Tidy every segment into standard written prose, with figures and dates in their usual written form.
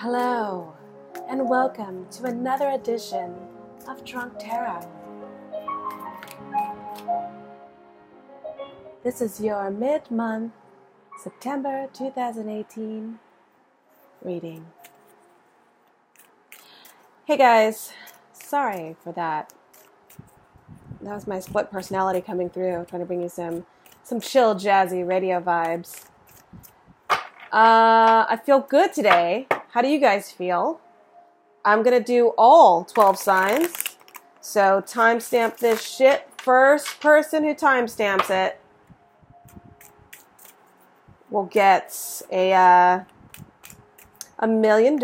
Hello, and welcome to another edition of Drunk Tarot. This is your mid-month, September 2018 reading. Hey guys, sorry for that. That was my split personality coming through, trying to bring you some chill, jazzy radio vibes. I feel good today. How do you guys feel? I'm going to do all 12 signs. So timestamp this shit. First person who timestamps it will get $1 million.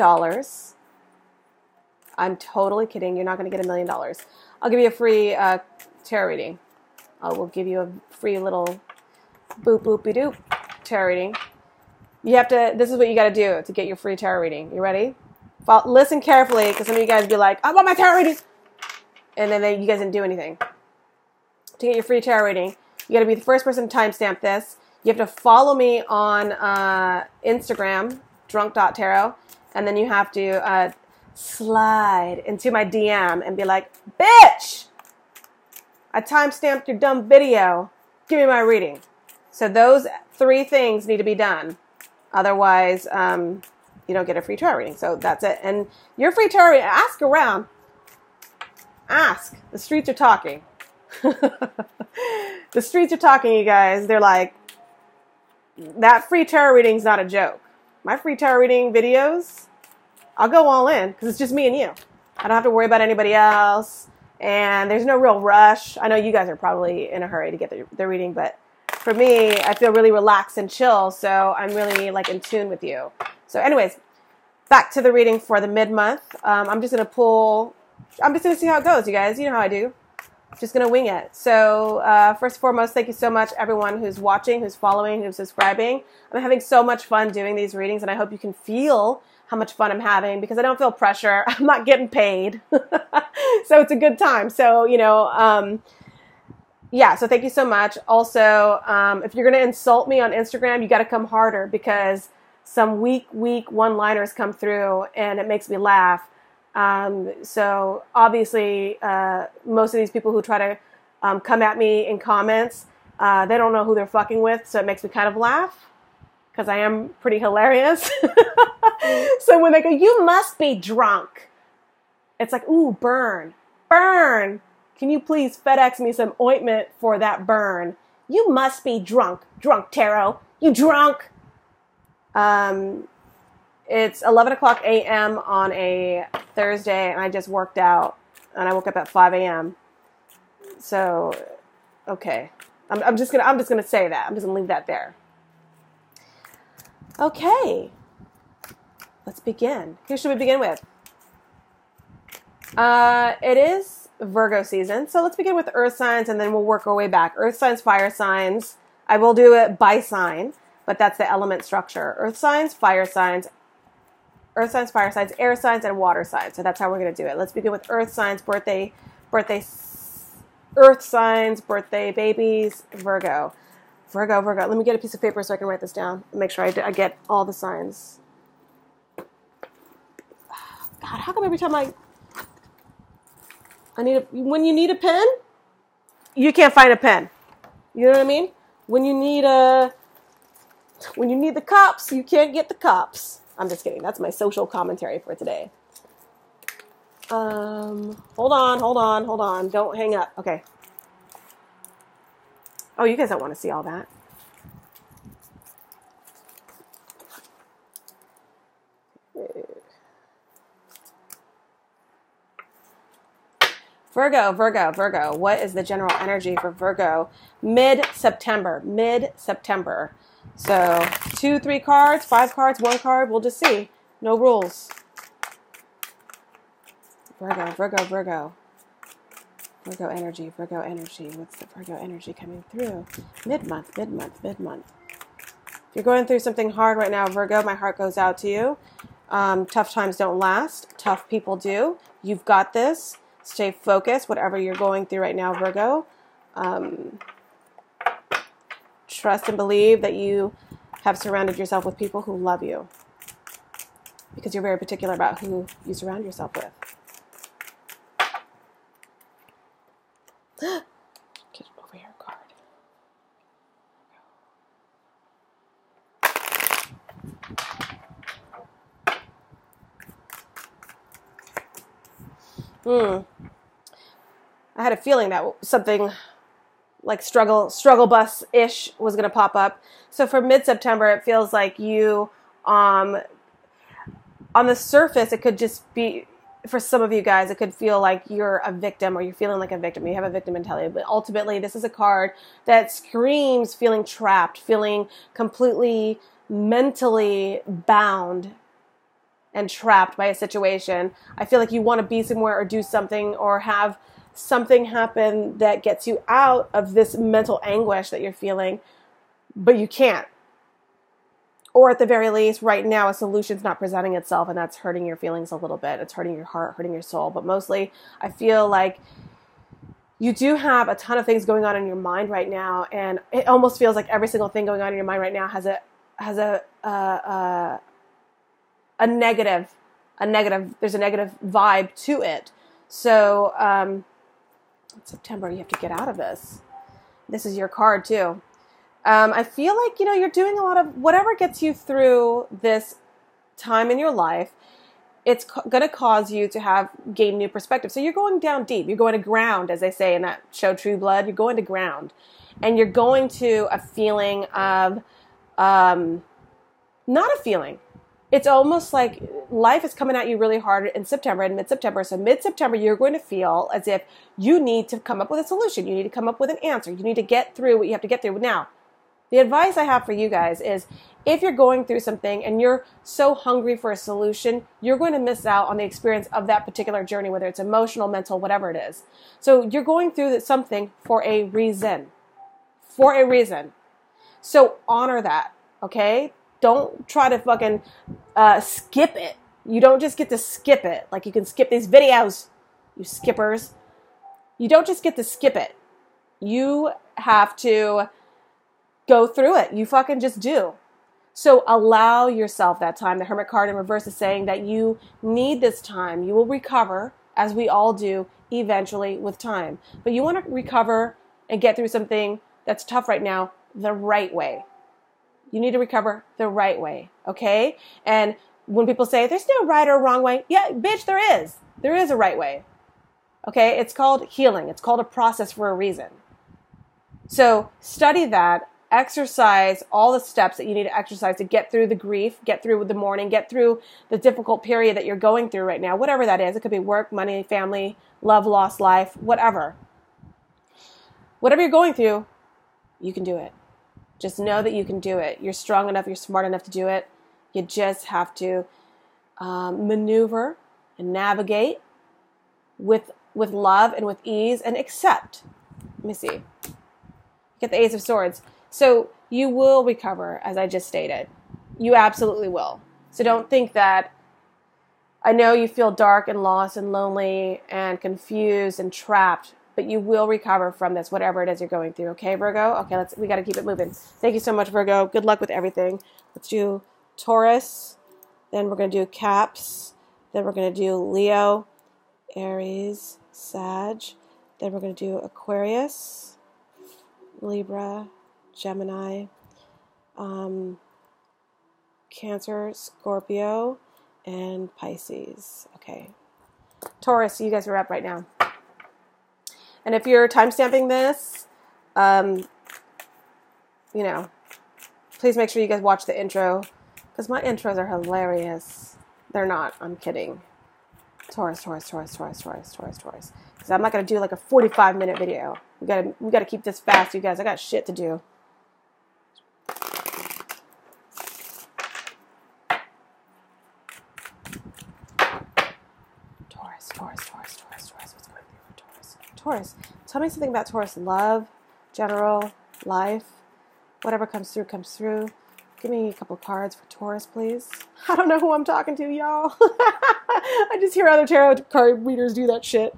I'm totally kidding. You're not going to get $1 million. I'll give you a free tarot reading. I will give you a free little boop boopy doop tarot reading. You have to, this is what you got to do to get your free tarot reading. You ready? Listen carefully, because some of you guys be like, I want my tarot reading. And then you guys didn't do anything. To get your free tarot reading, you got to be the first person to timestamp this. You have to follow me on Instagram, drunk.tarot. And then you have to slide into my DM and be like, bitch, I timestamped your dumb video. Give me my reading. So those 3 things need to be done. Otherwise, you don't get a free tarot reading. So that's it. And your free tarot reading, ask around. Ask. The streets are talking. The streets are talking, you guys. They're like, that free tarot reading's not a joke. My free tarot reading videos, I'll go all in because it's just me and you. I don't have to worry about anybody else. And there's no real rush. I know you guys are probably in a hurry to get the reading, but for me, I feel really relaxed and chill, so I'm really like in tune with you. So anyways, back to the reading for the mid-month. I'm just going to see how it goes, you guys. You know how I do. Just going to wing it. So first and foremost, thank you so much, everyone who's watching, who's following, who's subscribing. I'm having so much fun doing these readings, and I hope you can feel how much fun I'm having because I don't feel pressure. I'm not getting paid. So it's a good time. So, yeah, so thank you so much. Also, if you're going to insult me on Instagram, you got to come harder because some weak one-liners come through and it makes me laugh. So obviously, most of these people who try to come at me in comments, they don't know who they're fucking with, so it makes me kind of laugh because I am pretty hilarious. So when they go, you must be drunk, it's like, ooh, burn. Can you please FedEx me some ointment for that burn? You must be drunk. Drunk tarot. You drunk. It's 11 o'clock a.m. on a Thursday, and I just worked out, and I woke up at 5 a.m. So, okay. I'm just gonna say that. I'm just gonna leave that there. Okay. Let's begin. Who should we begin with? It is Virgo season. So let's begin with earth signs and then we'll work our way back. Earth signs, fire signs. I will do it by sign, but that's the element structure. Earth signs, fire signs, earth signs, fire signs, air signs, and water signs. So that's how we're going to do it. Let's begin with earth signs, earth signs, birthday babies, Virgo. Virgo. Let me get a piece of paper so I can write this down. Make sure I get all the signs. God, how come every time when you need a pen, you can't find a pen. You know what I mean? When you need the cops, you can't get the cops. I'm just kidding. That's my social commentary for today. Hold on. Don't hang up. Okay. Oh, you guys don't want to see all that. Virgo. What is the general energy for Virgo? Mid-September. So 2, 3 cards, 5 cards, 1 card. We'll just see. No rules. Virgo. Virgo energy. What's the Virgo energy coming through? Mid-month. If you're going through something hard right now, Virgo, my heart goes out to you. Tough times don't last. Tough people do. You've got this. Stay focused, whatever you're going through right now, Virgo. Trust and believe that you have surrounded yourself with people who love you. because you're very particular about who you surround yourself with. Get over here, card. I had a feeling that something like struggle bus-ish was going to pop up. So for mid-September, it feels like you, on the surface, it could just be, for some of you guys, it could feel like you're a victim or you're feeling like a victim. You have a victim mentality. But ultimately, this is a card that screams feeling trapped, feeling completely mentally bound and trapped by a situation. I feel like you want to be somewhere or do something or have something happen that gets you out of this mental anguish that you're feeling, but you can't. Or at the very least, right now, a solution's not presenting itself, and that's hurting your feelings a little bit. It's hurting your heart, hurting your soul. But mostly, I feel like you do have a ton of things going on in your mind right now, and it almost feels like every single thing going on in your mind right now has a negative. There's a negative vibe to it. So September, you have to get out of this. This is your card too. I feel like, you're doing a lot of whatever gets you through this time in your life. It's going to cause you to gain new perspective. So you're going down deep. You're going to ground, as they say in that show True Blood. You're going to ground. And you're going to a feeling of, not a feeling. It's almost like life is coming at you really hard in September and mid-September. So mid-September, you're going to feel as if you need to come up with a solution. You need to come up with an answer. You need to get through what you have to get through. Now, the advice I have for you guys is if you're going through something and you're so hungry for a solution, you're going to miss out on the experience of that particular journey, whether it's emotional, mental, whatever it is. So you're going through something for a reason. For a reason. So honor that, okay? Don't try to fucking skip it. You don't just get to skip it. Like you can skip these videos, you skippers. You don't just get to skip it. You have to go through it. You fucking just do. So allow yourself that time. The Hermit card in reverse is saying that you need this time. You will recover, as we all do, eventually with time. But you want to recover and get through something that's tough right now the right way. You need to recover the right way, okay? And when people say, there's no right or wrong way, yeah, bitch, there is. There is a right way, okay? It's called healing. It's called a process for a reason. So study that. Exercise all the steps that you need to exercise to get through the grief, get through the mourning, get through the difficult period that you're going through right now, whatever that is. It could be work, money, family, love, loss, life, whatever. Whatever you're going through, you can do it. Just know that you can do it. You're strong enough, you're smart enough to do it. You just have to maneuver and navigate with love and with ease and accept. Let me see. Get the Ace of Swords. So you will recover, as I just stated. You absolutely will. So don't think that, I know you feel dark and lost and lonely and confused and trapped, but you will recover from this, whatever it is you're going through. Okay, Virgo? Okay, we got to keep it moving. Thank you so much, Virgo. Good luck with everything. Let's do Taurus. Then we're going to do Caps. Then we're going to do Leo, Aries, Sag. Then we're going to do Aquarius, Libra, Gemini, Cancer, Scorpio, and Pisces. Okay. Taurus, you guys are up right now. And if you're timestamping this, please make sure you guys watch the intro, because my intros are hilarious. They're not. I'm kidding. Taurus. Because I'm not going to do like a 45-minute video. We gotta keep this fast, you guys. I got shit to do. Taurus. What's going through for Taurus? Taurus. Tell me something about Taurus. Love, general, life, whatever comes through, comes through. Give me a couple cards for Taurus, please. I don't know who I'm talking to, y'all. I just hear other tarot card readers do that shit.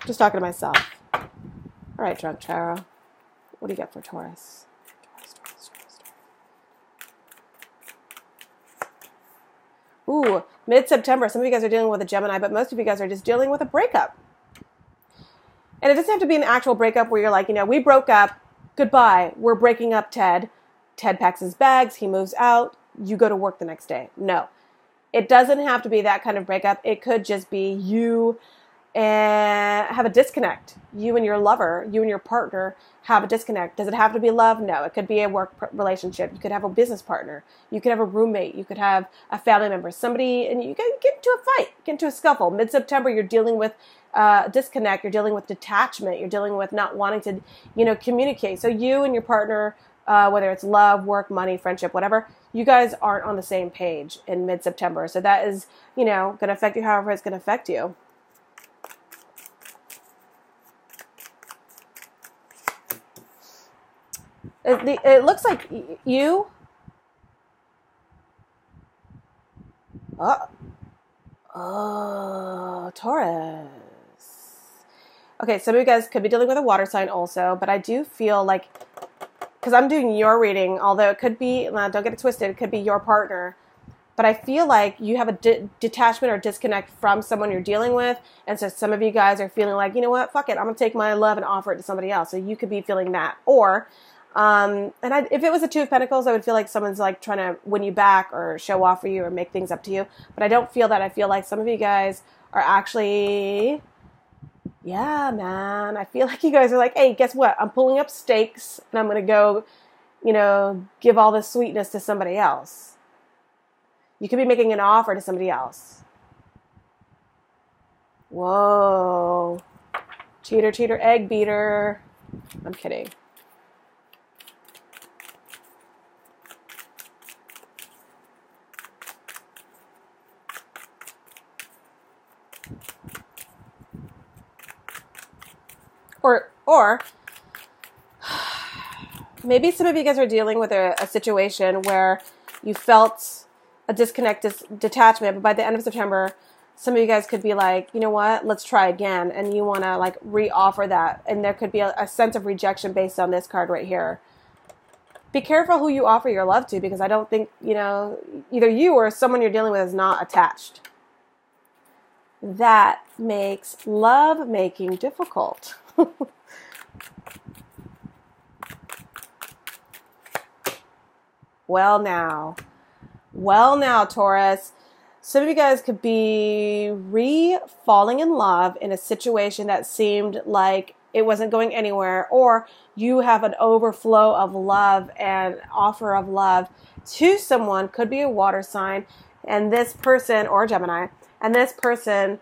Just talking to myself. All right, Drunk Tarot. What do you got for Taurus? Taurus. Ooh, mid-September. Some of you guys are dealing with a Gemini, but most of you guys are just dealing with a breakup. And it doesn't have to be an actual breakup where you're like, you know, we broke up. Goodbye. We're breaking up, Ted. Ted packs his bags. He moves out. You go to work the next day. No. It doesn't have to be that kind of breakup. It could just be you and have a disconnect. You and your lover, you and your partner have a disconnect. Does it have to be love? No. It could be a work relationship. You could have a business partner. You could have a roommate. You could have a family member. Somebody, and you can get into a fight, get into a scuffle. Mid-September, you're dealing with disconnect. You're dealing with detachment. You're dealing with not wanting to, you know, communicate. So you and your partner, whether it's love, work, money, friendship, whatever, you guys aren't on the same page in mid-September. So that is, you know, going to affect you however it's going to affect you. It looks like you... Oh, Taurus. Okay, some of you guys could be dealing with a water sign also, but I do feel like, because I'm doing your reading, although it could be, don't get it twisted, it could be your partner, but I feel like you have a detachment or disconnect from someone you're dealing with, and so some of you guys are feeling like, you know what, fuck it, I'm going to take my love and offer it to somebody else. So you could be feeling that. Or, if it was a Two of Pentacles, I would feel like someone's like trying to win you back or show off for you or make things up to you. But I don't feel that. I feel like some of you guys are actually, yeah, man. I feel like you guys are like, hey, guess what? I'm pulling up stakes and I'm going to go, you know, give all this sweetness to somebody else. You could be making an offer to somebody else. Whoa. Cheater, cheater, egg beater. I'm kidding. Or maybe some of you guys are dealing with a situation where you felt a disconnect, detachment, but by the end of September, some of you guys could be like, you know what, let's try again. And you want to like re-offer that. And there could be a sense of rejection based on this card right here. Be careful who you offer your love to, because I don't think, you know, either you or someone you're dealing with is not attached. That makes love making difficult. Well now, Taurus, some of you guys could be falling in love in a situation that seemed like it wasn't going anywhere, or you have an overflow of love and offer of love to someone, could be a water sign, and this person, or Gemini, and this person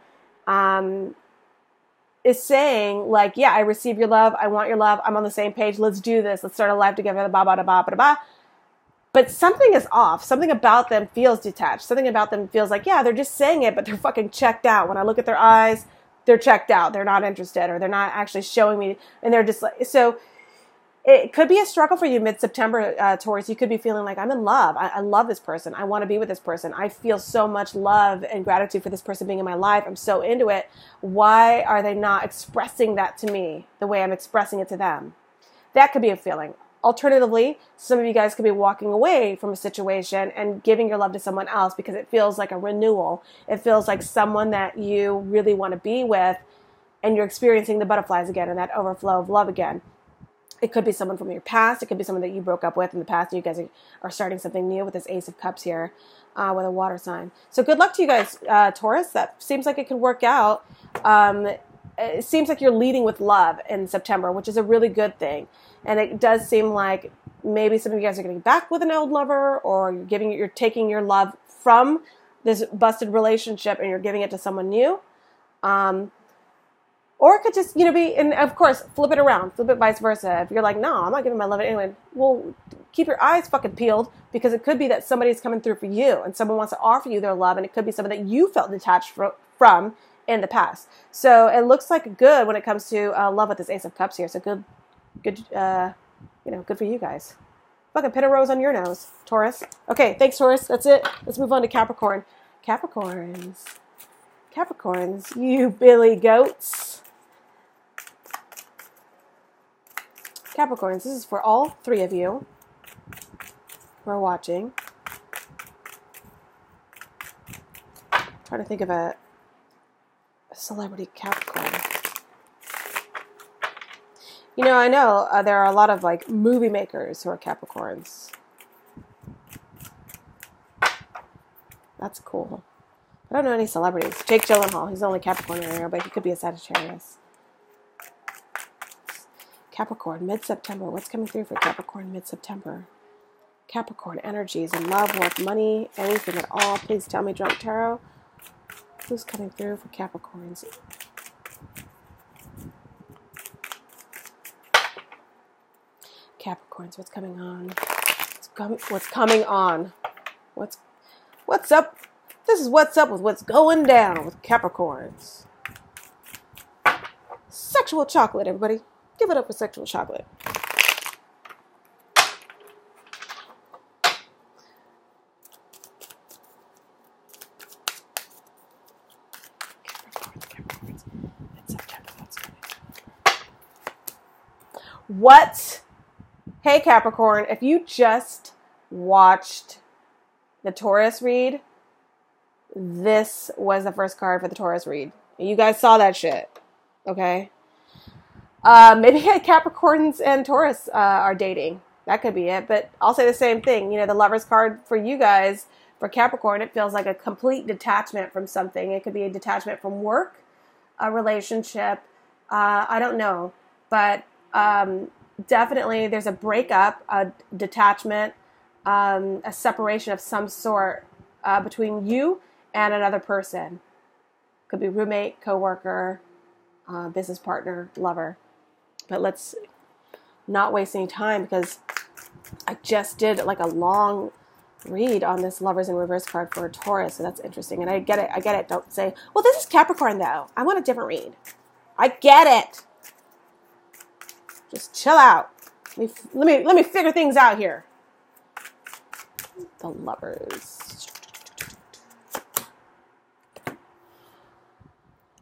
is saying like, yeah, I receive your love, I want your love, I'm on the same page, let's do this, let's start a life together, ba ba da ba ba da ba. But something is off. Something about them feels detached. Something about them feels like, yeah, they're just saying it, but they're fucking checked out. When I look at their eyes, they're checked out. They're not interested, or they're not actually showing me. And they're just like, so it could be a struggle for you mid-September, Taurus. You could be feeling like, I'm in love. I love this person. I want to be with this person. I feel so much love and gratitude for this person being in my life. I'm so into it. Why are they not expressing that to me the way I'm expressing it to them? That could be a feeling. Alternatively, some of you guys could be walking away from a situation and giving your love to someone else because it feels like a renewal. It feels like someone that you really want to be with, and you're experiencing the butterflies again and that overflow of love again. It could be someone from your past. It could be someone that you broke up with in the past. You guys are starting something new with this Ace of Cups here with a water sign. So good luck to you guys, Taurus. That seems like it could work out. It seems like you're leading with love in September, which is a really good thing. And it does seem like maybe some of you guys are getting back with an old lover, or you're taking your love from this busted relationship and you're giving it to someone new. Or it could just, be, and of course, flip it around, flip it vice versa. If you're like, no, I'm not giving my love to anyone, well, keep your eyes fucking peeled, because it could be that somebody's coming through for you and someone wants to offer you their love, and it could be someone that you felt detached from in the past. So it looks like good when it comes to love with this Ace of Cups here. So good, good for you guys. Fucking pin a rose on your nose, Taurus. Okay, thanks, Taurus. That's it. Let's move on to Capricorn. Capricorns, you billy goats. Capricorns, this is for all three of you who are watching. trying to think of a celebrity Capricorn. You know, I know there are a lot of like movie makers who are Capricorns. That's cool. I don't know any celebrities. Jake Gyllenhaal, he's the only Capricorn in here, but he could be a Sagittarius. Capricorn, mid-September. What's coming through for Capricorn mid-September? Capricorn energies in love, work, money, anything at all. Please tell me, Drunk Tarot. Who's coming through for Capricorns? Capricorns, what's coming on? What's coming on? What's up? This is what's up with what's going down with Capricorns. Sexual chocolate, everybody. Give it up for sexual chocolate. Capricorns. It's September. What's coming? What? Hey, Capricorn, if you just watched the Taurus read, this was the first card for the Taurus read. You guys saw that shit, okay? Maybe Capricorns and Taurus are dating. That could be it, but I'll say the same thing. You know, the Lover's card for you guys, for Capricorn, it feels like a complete detachment from something. It could be a detachment from work, a relationship, I don't know, but definitely there's a breakup, a detachment, a separation of some sort between you and another person. Could be roommate, coworker, business partner, lover. But let's not waste any time because I just did like a long read on this Lovers in Reverse card for a Taurus, so that's interesting. And I get it. Don't say, well, this is Capricorn though. I want a different read. I get it. Just chill out. Let me figure things out here. The Lovers.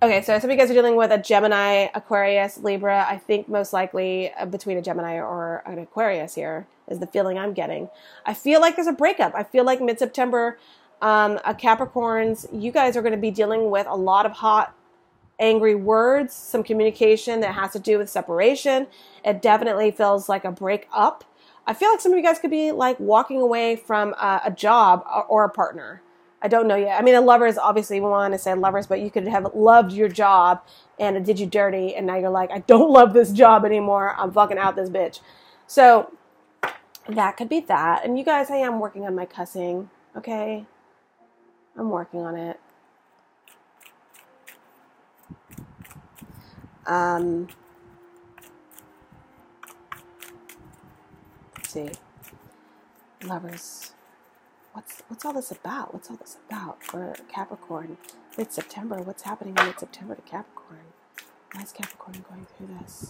Okay, so some of you guys are dealing with a Gemini, Aquarius, Libra. I think most likely between a Gemini or an Aquarius here is the feeling I'm getting. I feel like there's a breakup. I feel like mid-September, Capricorns, you guys are going to be dealing with a lot of hot, angry words, some communication that has to do with separation. It definitely feels like a breakup. I feel like some of you guys could be like walking away from a job or a partner. I don't know yet. I mean, a lover is obviously, we want to say lovers, but you could have loved your job and it did you dirty. And now you're like, I don't love this job anymore. I'm fucking out this bitch. So that could be that. And you guys, I am working on my cussing. Okay. I'm working on it. Let's see. Lovers. What's all this about? What's all this about for Capricorn? Mid-September. What's happening in mid-September to Capricorn? Why is Capricorn going through this?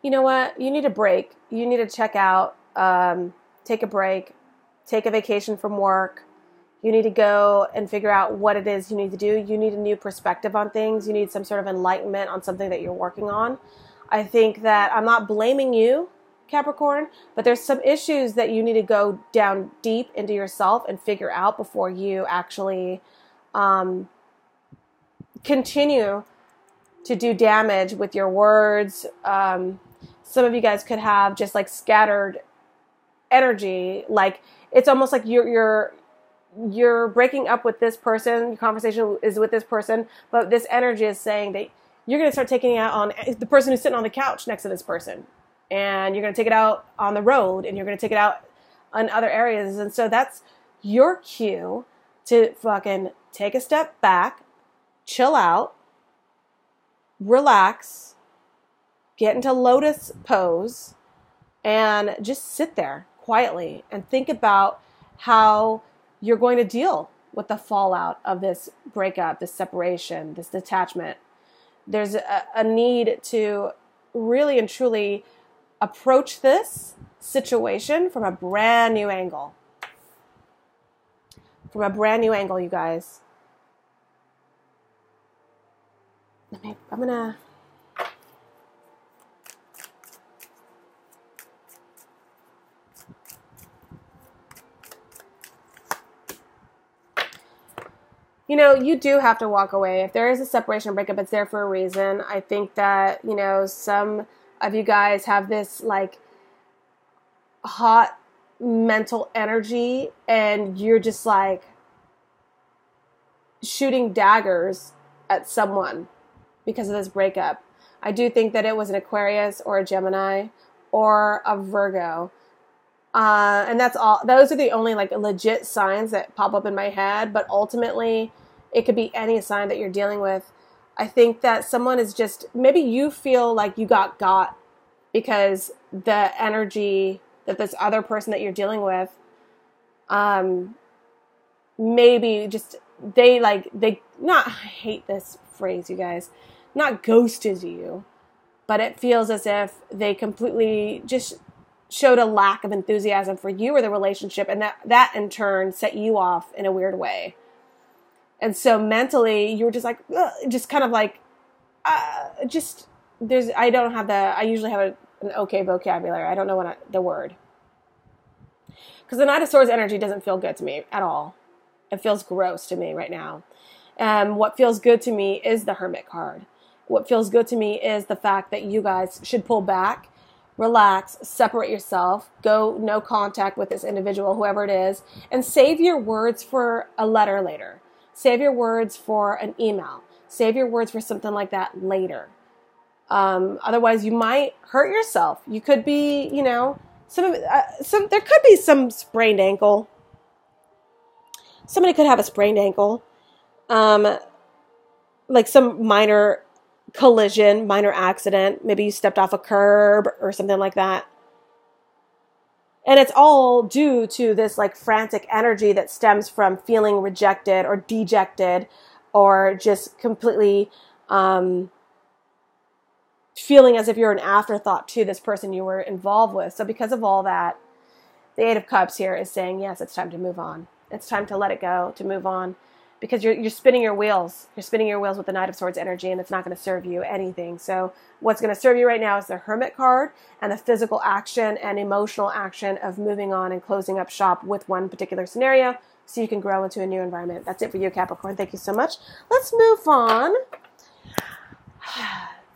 You know what? You need a break. You need to check out, take a break, take a vacation from work. You need to go and figure out what it is you need to do. You need a new perspective on things. You need some sort of enlightenment on something that you're working on. I think that I'm not blaming you, Capricorn, but there's some issues that you need to go down deep into yourself and figure out before you actually continue to do damage with your words. Some of you guys could have just like scattered energy. Like it's almost like you're breaking up with this person, your conversation is with this person, but this energy is saying that you're going to start taking it out on the person who's sitting on the couch next to this person. And you're going to take it out on the road, and you're going to take it out on other areas. And so that's your cue to fucking take a step back, chill out, relax, get into lotus pose, and just sit there quietly and think about how you're going to deal with the fallout of this breakup, this separation, this detachment. There's a need to really and truly approach this situation from a brand new angle. From a brand new angle, you guys. I'm gonna... you know, you do have to walk away. If there is a separation or breakup, it's there for a reason. I think that, you know, some of you guys have this like hot mental energy and you're just like shooting daggers at someone because of this breakup. I do think that it was an Aquarius or a Gemini or a Virgo. And that's all. Those are the only like legit signs that pop up in my head. But ultimately, it could be any sign that you're dealing with. I think that someone is just, maybe you feel like you got because the energy that this other person that you're dealing with, maybe just, they not, I hate this phrase, you guys, not ghosted you, but it feels as if they completely just showed a lack of enthusiasm for you or the relationship, and that in turn set you off in a weird way. And so mentally, you were just like, ugh, just kind of like, I usually have an okay vocabulary. I don't know the word. Because the Knight of Swords energy doesn't feel good to me at all. It feels gross to me right now. What feels good to me is the Hermit card. What feels good to me is the fact that you guys should pull back, relax, separate yourself, go no contact with this individual, whoever it is, and save your words for a letter later. Save your words for an email. Save your words for something like that later. Otherwise, you might hurt yourself. You could be, you know, there could be some sprained ankle. Somebody could have a sprained ankle. Like some minor collision, minor accident. Maybe you stepped off a curb or something like that. And it's all due to this like frantic energy that stems from feeling rejected or dejected or just completely feeling as if you're an afterthought to this person you were involved with. So because of all that, the Eight of Cups here is saying, yes, it's time to move on. It's time to let it go, to move on. Because you're spinning your wheels. You're spinning your wheels with the Knight of Swords energy, and it's not going to serve you anything. So what's going to serve you right now is the Hermit card and the physical action and emotional action of moving on and closing up shop with one particular scenario so you can grow into a new environment. That's it for you, Capricorn. Thank you so much. Let's move on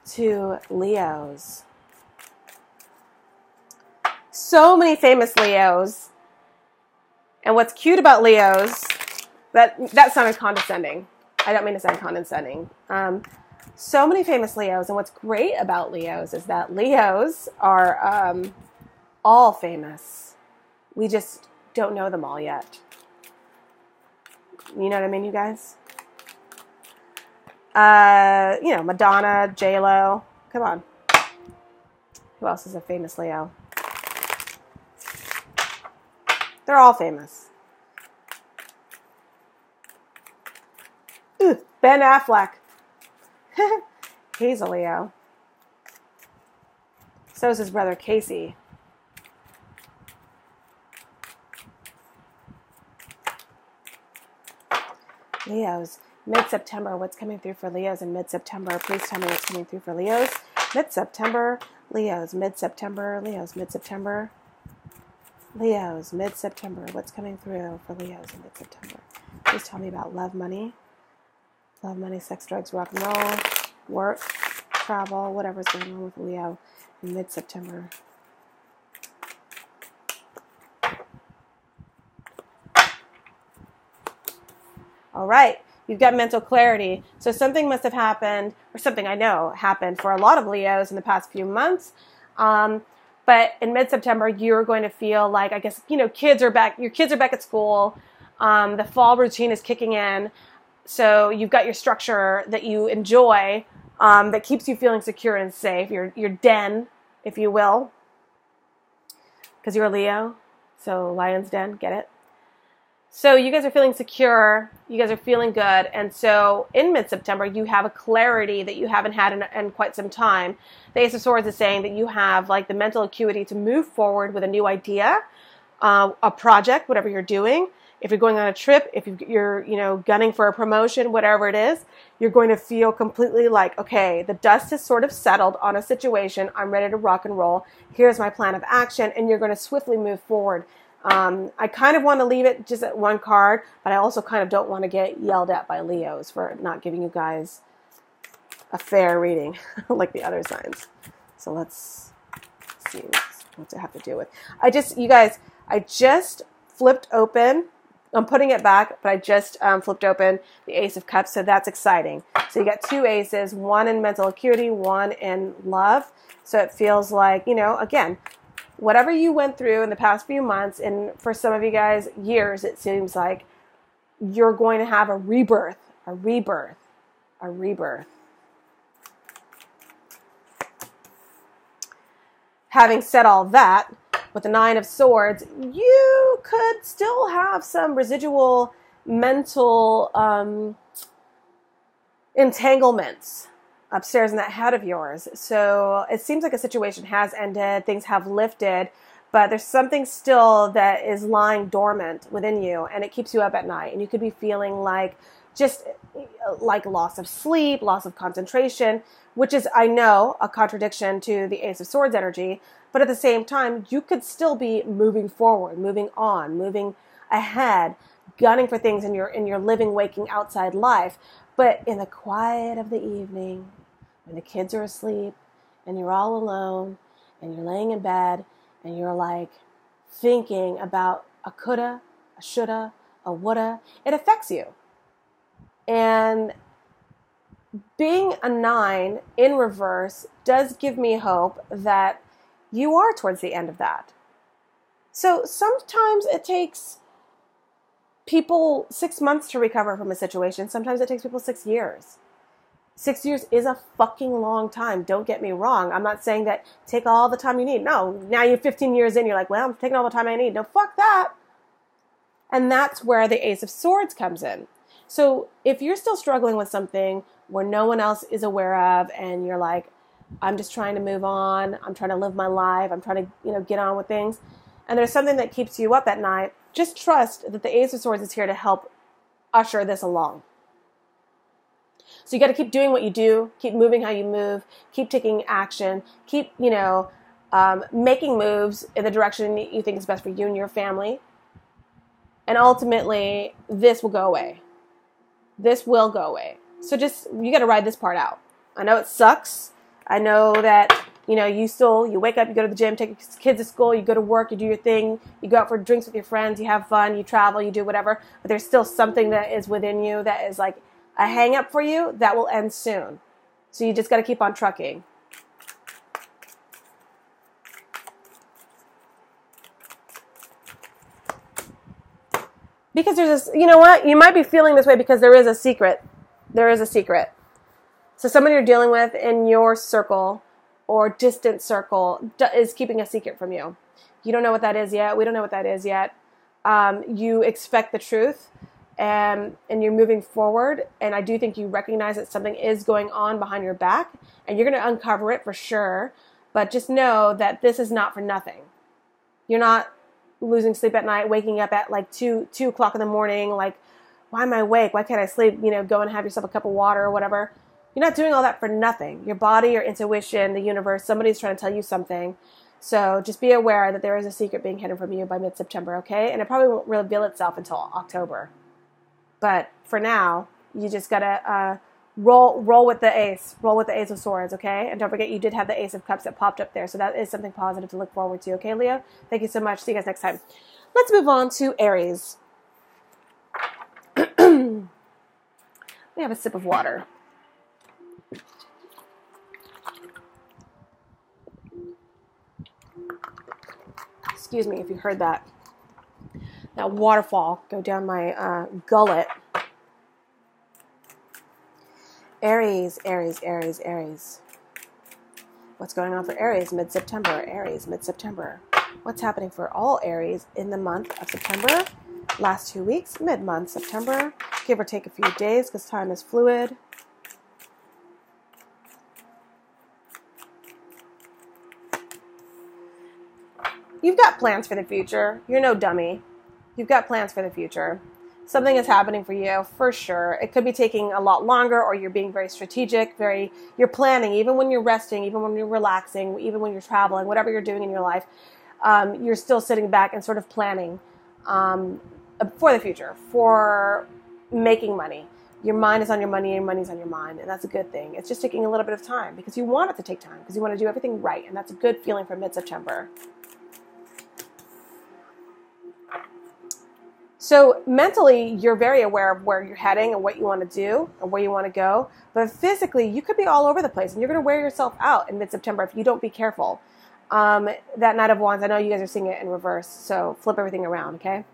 to Leos. So many famous Leos. And what's cute about Leos... That sounded condescending. I don't mean to sound condescending. So many famous Leos, and what's great about Leos is that Leos are all famous. We just don't know them all yet. You know what I mean, you guys? You know, Madonna, J-Lo. Come on. Who else is a famous Leo? They're all famous. Ben Affleck. He's a Leo. So is his brother Casey. Leos. Mid-September. What's coming through for Leos in mid-September? Please tell me what's coming through for Leos. Mid-September. Leos. Mid-September. Leos. Mid-September. Leos. Mid-September. What's coming through for Leos in mid-September? Please tell me about love, money. Love, money, sex, drugs, rock and roll, work, travel, whatever's going on with Leo in mid-September. All right, you've got mental clarity. So something must have happened, or something I know happened for a lot of Leos in the past few months. But in mid-September, you're going to feel like, I guess, you know, your kids are back at school. The fall routine is kicking in. So you've got your structure that you enjoy, that keeps you feeling secure and safe, your den, if you will, because you're a Leo, so lion's den, get it? So you guys are feeling secure, you guys are feeling good, and so in mid-September, you have a clarity that you haven't had in quite some time. The Ace of Swords is saying that you have like the mental acuity to move forward with a new idea, a project, whatever you're doing. If you're going on a trip, if you're, you know, gunning for a promotion, whatever it is, you're going to feel completely like, okay, the dust has sort of settled on a situation. I'm ready to rock and roll. Here's my plan of action. And you're going to swiftly move forward I kind of want to leave it just at one card, but I also kind of don't want to get yelled at by Leos for not giving you guys a fair reading like the other signs. So let's see what's it have to do with. You guys, I just flipped open. I'm putting it back, but I just flipped open the Ace of Cups, so that's exciting. So you got two aces, one in mental acuity, one in love. So it feels like, you know, again, whatever you went through in the past few months, and for some of you guys, years, it seems like you're going to have a rebirth, a rebirth, a rebirth. Having said all that, with the Nine of Swords, you could still have some residual mental entanglements upstairs in that head of yours. So it seems like a situation has ended, things have lifted, but there's something still that is lying dormant within you, and it keeps you up at night. And you could be feeling like just like loss of sleep, loss of concentration, which is, I know, a contradiction to the Ace of Swords energy. But at the same time, you could still be moving forward, moving on, moving ahead, gunning for things in your living, waking, outside life. But in the quiet of the evening, when the kids are asleep and you're all alone and you're laying in bed and you're like thinking about a coulda, a shoulda, a woulda, it affects you. And being a 9 in reverse does give me hope that you are towards the end of that. So sometimes it takes people 6 months to recover from a situation. Sometimes it takes people 6 years. 6 years is a fucking long time. Don't get me wrong. I'm not saying that take all the time you need. No, now you're 15 years in, you're like, well, I'm taking all the time I need. No, fuck that. And that's where the Ace of Swords comes in. So if you're still struggling with something where no one else is aware of, and you're like, I'm just trying to move on, I'm trying to live my life, I'm trying to, get on with things, and there's something that keeps you up at night, just trust that the Ace of Swords is here to help usher this along. So you got to keep doing what you do, keep moving how you move, keep taking action, keep, making moves in the direction you think is best for you and your family. And ultimately, this will go away. This will go away. So you got to ride this part out. I know it sucks. I know that, you wake up, you go to the gym, take your kids to school, you go to work, you do your thing, you go out for drinks with your friends, you have fun, you travel, you do whatever. But there's still something that is within you that is like a hang up for you that will end soon. So you just got to keep on trucking. Because there's this, you know what? You might be feeling this way because there is a secret. There is a secret. So someone you're dealing with in your circle or distant circle is keeping a secret from you. You don't know what that is yet. We don't know what that is yet. You expect the truth and you're moving forward. And I do think you recognize that something is going on behind your back and you're going to uncover it for sure. But just know that this is not for nothing. You're not losing sleep at night, waking up at like 2 o'clock in the morning, like, why am I awake? Why can't I sleep? Go and have yourself a cup of water or whatever. You're not doing all that for nothing. Your body, your intuition, the universe, somebody's trying to tell you something. So just be aware that there is a secret being hidden from you by mid-September, okay? And it probably won't reveal itself until October. But for now, you just gotta roll with the ace. Roll with the Ace of Swords, okay? And don't forget, you did have the Ace of Cups that popped up there. So that is something positive to look forward to, okay, Leo? Thank you so much. See you guys next time. Let's move on to Aries. Let me have a sip of water. Excuse me if you heard that waterfall go down my gullet. Aries, Aries, Aries, Aries. What's going on for Aries mid-September? Aries mid-September. What's happening for all Aries in the month of September? Last 2 weeks, mid-month September. Give or take a few days because time is fluid. You've got plans for the future. You're no dummy. You've got plans for the future. Something is happening for you, for sure. It could be taking a lot longer, or you're being very strategic, you're planning, even when you're resting, even when you're relaxing, even when you're traveling, whatever you're doing in your life. you're still sitting back and sort of planning for the future, for making money. Your mind is on your money and your money's on your mind, and that's a good thing. It's just taking a little bit of time because you want it to take time, because you want to do everything right, and that's a good feeling for mid-September. So mentally, you're very aware of where you're heading and what you want to do and where you want to go. But physically, you could be all over the place, and you're going to wear yourself out in mid-September if you don't be careful. That Knight of Wands, I know you guys are seeing it in reverse, so flip everything around, okay?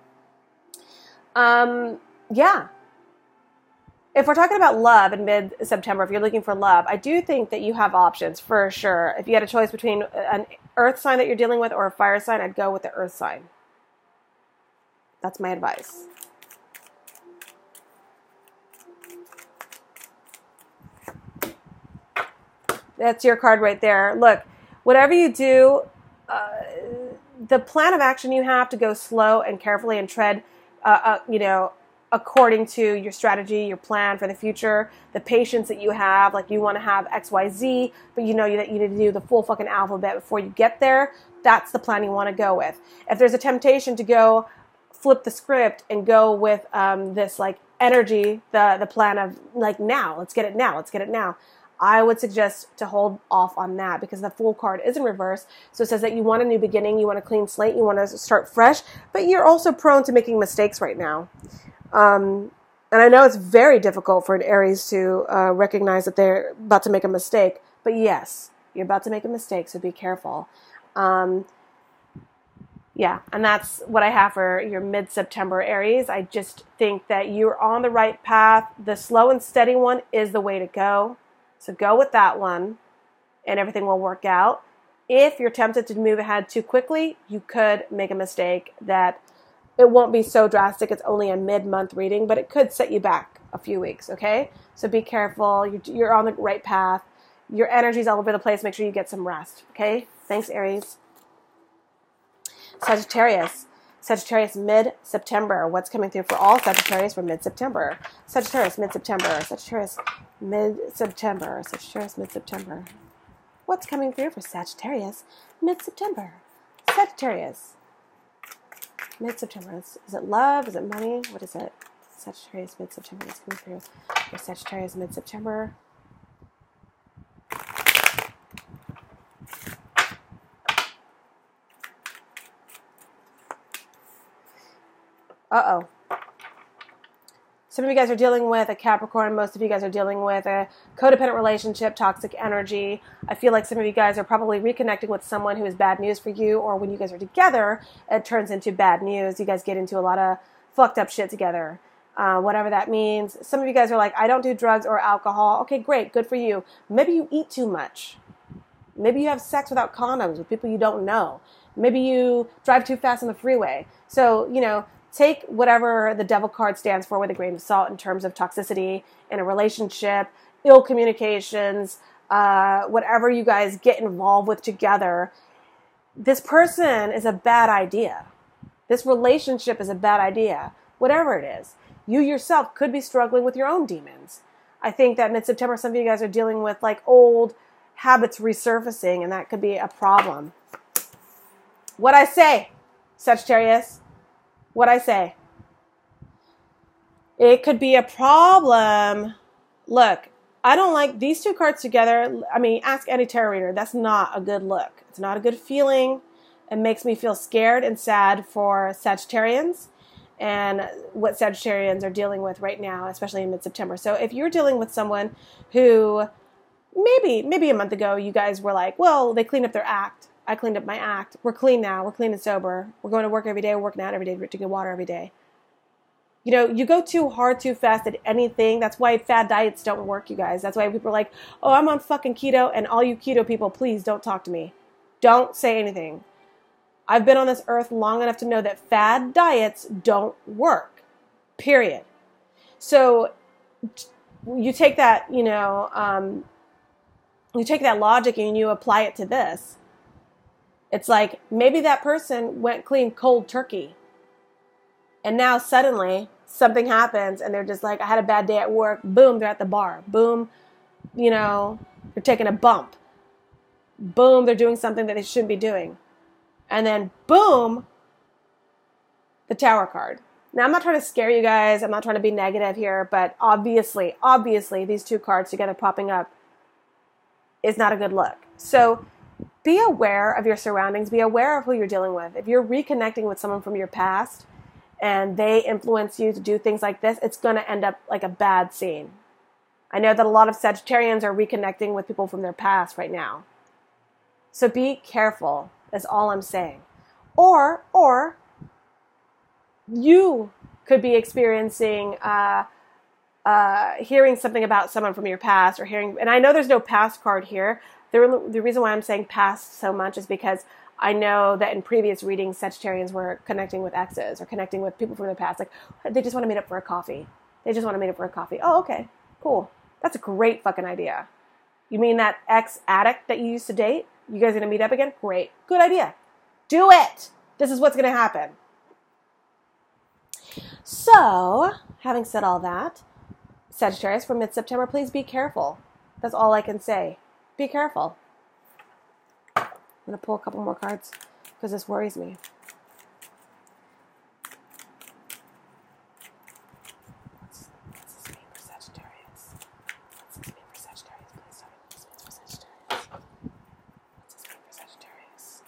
Yeah. If we're talking about love in mid-September, if you're looking for love, I do think that you have options for sure. If you had a choice between an earth sign that you're dealing with or a fire sign, I'd go with the earth sign. That's my advice. That's your card right there. Look, whatever you do, the plan of action you have to go slow and carefully and tread, according to your strategy, your plan for the future, the patience that you have, like you want to have X, Y, Z, but you know that you need to do the full fucking alphabet before you get there. That's the plan you want to go with. If there's a temptation to go flip the script and go with this like energy, the plan of like now, let's get it now, I would suggest to hold off on that because the Fool card is in reverse. So it says that you want a new beginning, you want a clean slate, you want to start fresh, but you're also prone to making mistakes right now. And I know it's very difficult for an Aries to recognize that they're about to make a mistake, but yes, you're about to make a mistake, so be careful. Yeah, and that's what I have for your mid-September Aries. I just think that you're on the right path. The slow and steady one is the way to go. So go with that one, and everything will work out. If you're tempted to move ahead too quickly, you could make a mistake that it won't be so drastic. It's only a mid-month reading, but it could set you back a few weeks, okay? So be careful. You're on the right path. Your energy's all over the place. Make sure you get some rest, okay? Thanks, Aries. Sagittarius. Sagittarius mid-September. What's coming through for all Sagittarius for mid-September? Sagittarius mid-September. Sagittarius mid-September. Sagittarius mid-September. What's coming through for Sagittarius mid-September? Sagittarius mid-September. Is it love? Is it money? What is it? Sagittarius mid-September. What's coming through for Sagittarius mid-September? Uh-oh. Some of you guys are dealing with a Capricorn. Most of you guys are dealing with a codependent relationship, toxic energy. I feel like some of you guys are probably reconnecting with someone who is bad news for you, or when you guys are together, it turns into bad news. You guys get into a lot of fucked up shit together, whatever that means. Some of you guys are like, I don't do drugs or alcohol. Okay, great. Good for you. Maybe you eat too much. Maybe you have sex without condoms with people you don't know. Maybe you drive too fast on the freeway. So, take whatever the devil card stands for with a grain of salt in terms of toxicity in a relationship, ill communications, whatever you guys get involved with together. This person is a bad idea. This relationship is a bad idea. Whatever it is. You yourself could be struggling with your own demons. I think that mid-September, some of you guys are dealing with like old habits resurfacing, and that could be a problem. What I say, Sagittarius? What I say. It could be a problem. Look, I don't like these two cards together. I mean, ask any tarot reader. That's not a good look. It's not a good feeling. It makes me feel scared and sad for Sagittarians and what Sagittarians are dealing with right now, especially in mid-September. So if you're dealing with someone who maybe a month ago you guys were like, well, they cleaned up their act. I cleaned up my act. We're clean now. We're clean and sober. We're going to work every day. We're working out every day. We're drinking water every day. You go too hard, too fast at anything. That's why fad diets don't work, you guys. That's why people are like, oh, I'm on fucking keto. And all you keto people, please don't talk to me. Don't say anything. I've been on this earth long enough to know that fad diets don't work. Period. So you take that, you take that logic and you apply it to this. It's like maybe that person went clean cold turkey. And now suddenly something happens and they're just like, I had a bad day at work. Boom, they're at the bar. Boom, they're taking a bump. Boom, they're doing something that they shouldn't be doing. And then boom, the Tower card. Now, I'm not trying to scare you guys. I'm not trying to be negative here, but obviously, these two cards together popping up is not a good look. So be aware of your surroundings. Be aware of who you're dealing with. If you're reconnecting with someone from your past and they influence you to do things like this, it's going to end up like a bad scene. I know that a lot of Sagittarians are reconnecting with people from their past right now. So be careful, is all I'm saying. Or you could be experiencing, hearing something about someone from your past, or hearing, and I know there's no past card here. The reason why I'm saying past so much is because I know that in previous readings, Sagittarians were connecting with exes or connecting with people from their past. Like, they just want to meet up for a coffee. Oh, okay, cool. That's a great fucking idea. You mean that ex-addict that you used to date? You guys going to meet up again? Great. Good idea. Do it. This is what's going to happen. So, having said all that, Sagittarius, for mid-September, please be careful. That's all I can say. Be careful. I'm going to pull a couple more cards because this worries me. What's this mean for Sagittarius? What's this mean for Sagittarius? Please tell me what this means for Sagittarius. What's this mean for Sagittarius?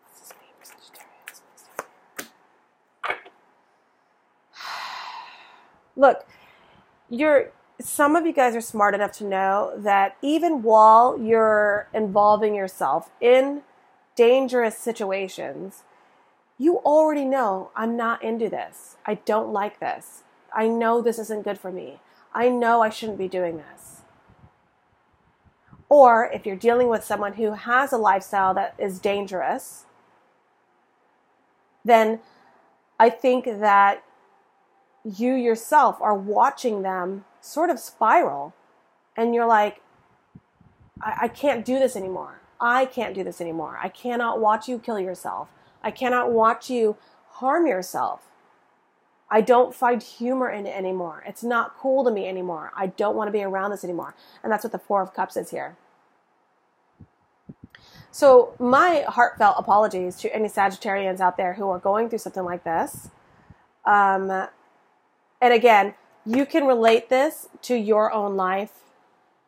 What's this mean for Sagittarius? Please tell me. Look, some of you guys are smart enough to know that even while you're involving yourself in dangerous situations, you already know, I'm not into this. I don't like this. I know this isn't good for me. I know I shouldn't be doing this. Or if you're dealing with someone who has a lifestyle that is dangerous, then I think that you yourself are watching them sort of spiral, and you're like, I can't do this anymore. I can't do this anymore. I cannot watch you kill yourself. I cannot watch you harm yourself. I don't find humor in it anymore. It's not cool to me anymore. I don't want to be around this anymore. And that's what the Four of Cups is here. So my heartfelt apologies to any Sagittarians out there who are going through something like this. And again, you can relate this to your own life.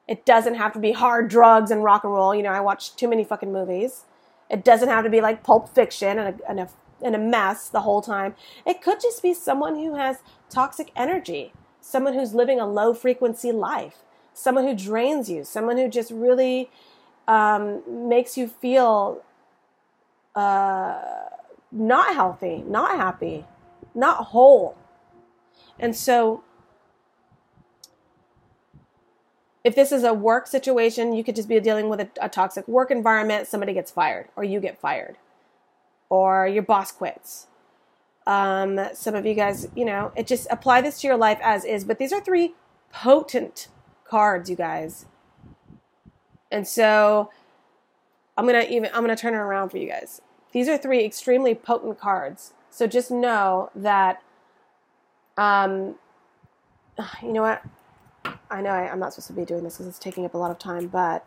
It doesn't have to be hard drugs and rock and roll. You know, I watch too many fucking movies. It doesn't have to be like Pulp Fiction and a mess the whole time. It could just be someone who has toxic energy, someone who's living a low frequency life, someone who drains you, someone who just really makes you feel not healthy, not happy, not whole. And so if this is a work situation, you could just be dealing with a toxic work environment. Somebody gets fired, or you get fired, or your boss quits. Some of you guys, you know, it just apply this to your life as is. But these are three potent cards, you guys. And so I'm gonna turn it around for you guys. These are three extremely potent cards. So just know that, you know what? I know I'm not supposed to be doing this because it's taking up a lot of time, but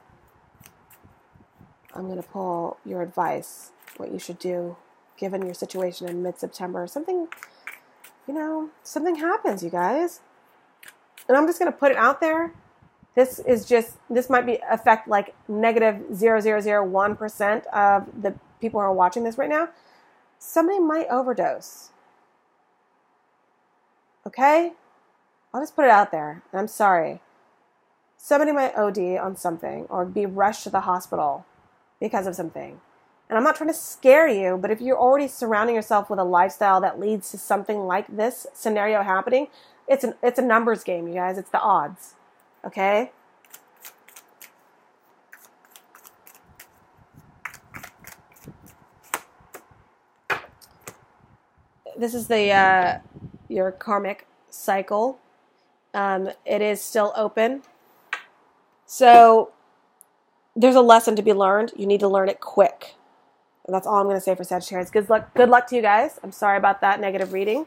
I'm going to pull your advice, what you should do given your situation in mid-September. Something, you know, something happens, you guys. And I'm just going to put it out there. This might be affect like negative 0.001% of the people who are watching this right now. Somebody might overdose. Okay? I'll just put it out there. I'm sorry. Somebody might OD on something or be rushed to the hospital because of something. And I'm not trying to scare you, but if you're already surrounding yourself with a lifestyle that leads to something like this scenario happening, it's a numbers game, you guys. It's the odds. Okay? This is the your karmic cycle. It is still open. So there's a lesson to be learned. You need to learn it quick. And that's all I'm going to say for Sagittarius. Good luck to you guys. I'm sorry about that negative reading.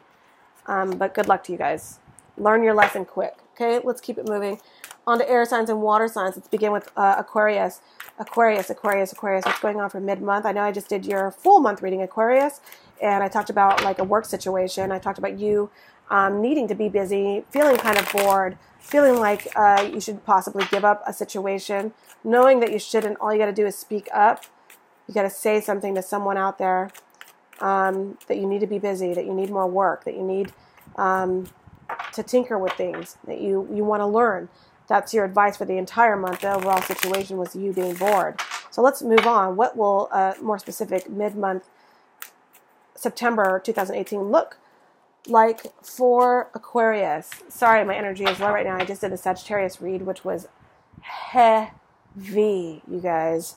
But good luck to you guys. Learn your lesson quick. Okay, let's keep it moving. On to air signs and water signs. Let's begin with Aquarius. Aquarius. What's going on for mid-month? I know I just did your full month reading, Aquarius, and I talked about like a work situation. I talked about you needing to be busy, feeling kind of bored, feeling like you should possibly give up a situation, knowing that you shouldn't. All you got to do is speak up. You got to say something to someone out there that you need to be busy, that you need more work, that you need to tinker with things, that you want to learn. That's your advice for the entire month. The overall situation was you being bored. So let's move on. What will more specific mid-month September 2018 look like for Aquarius? Sorry, my energy is low right now. I just did a Sagittarius read, which was heavy, you guys.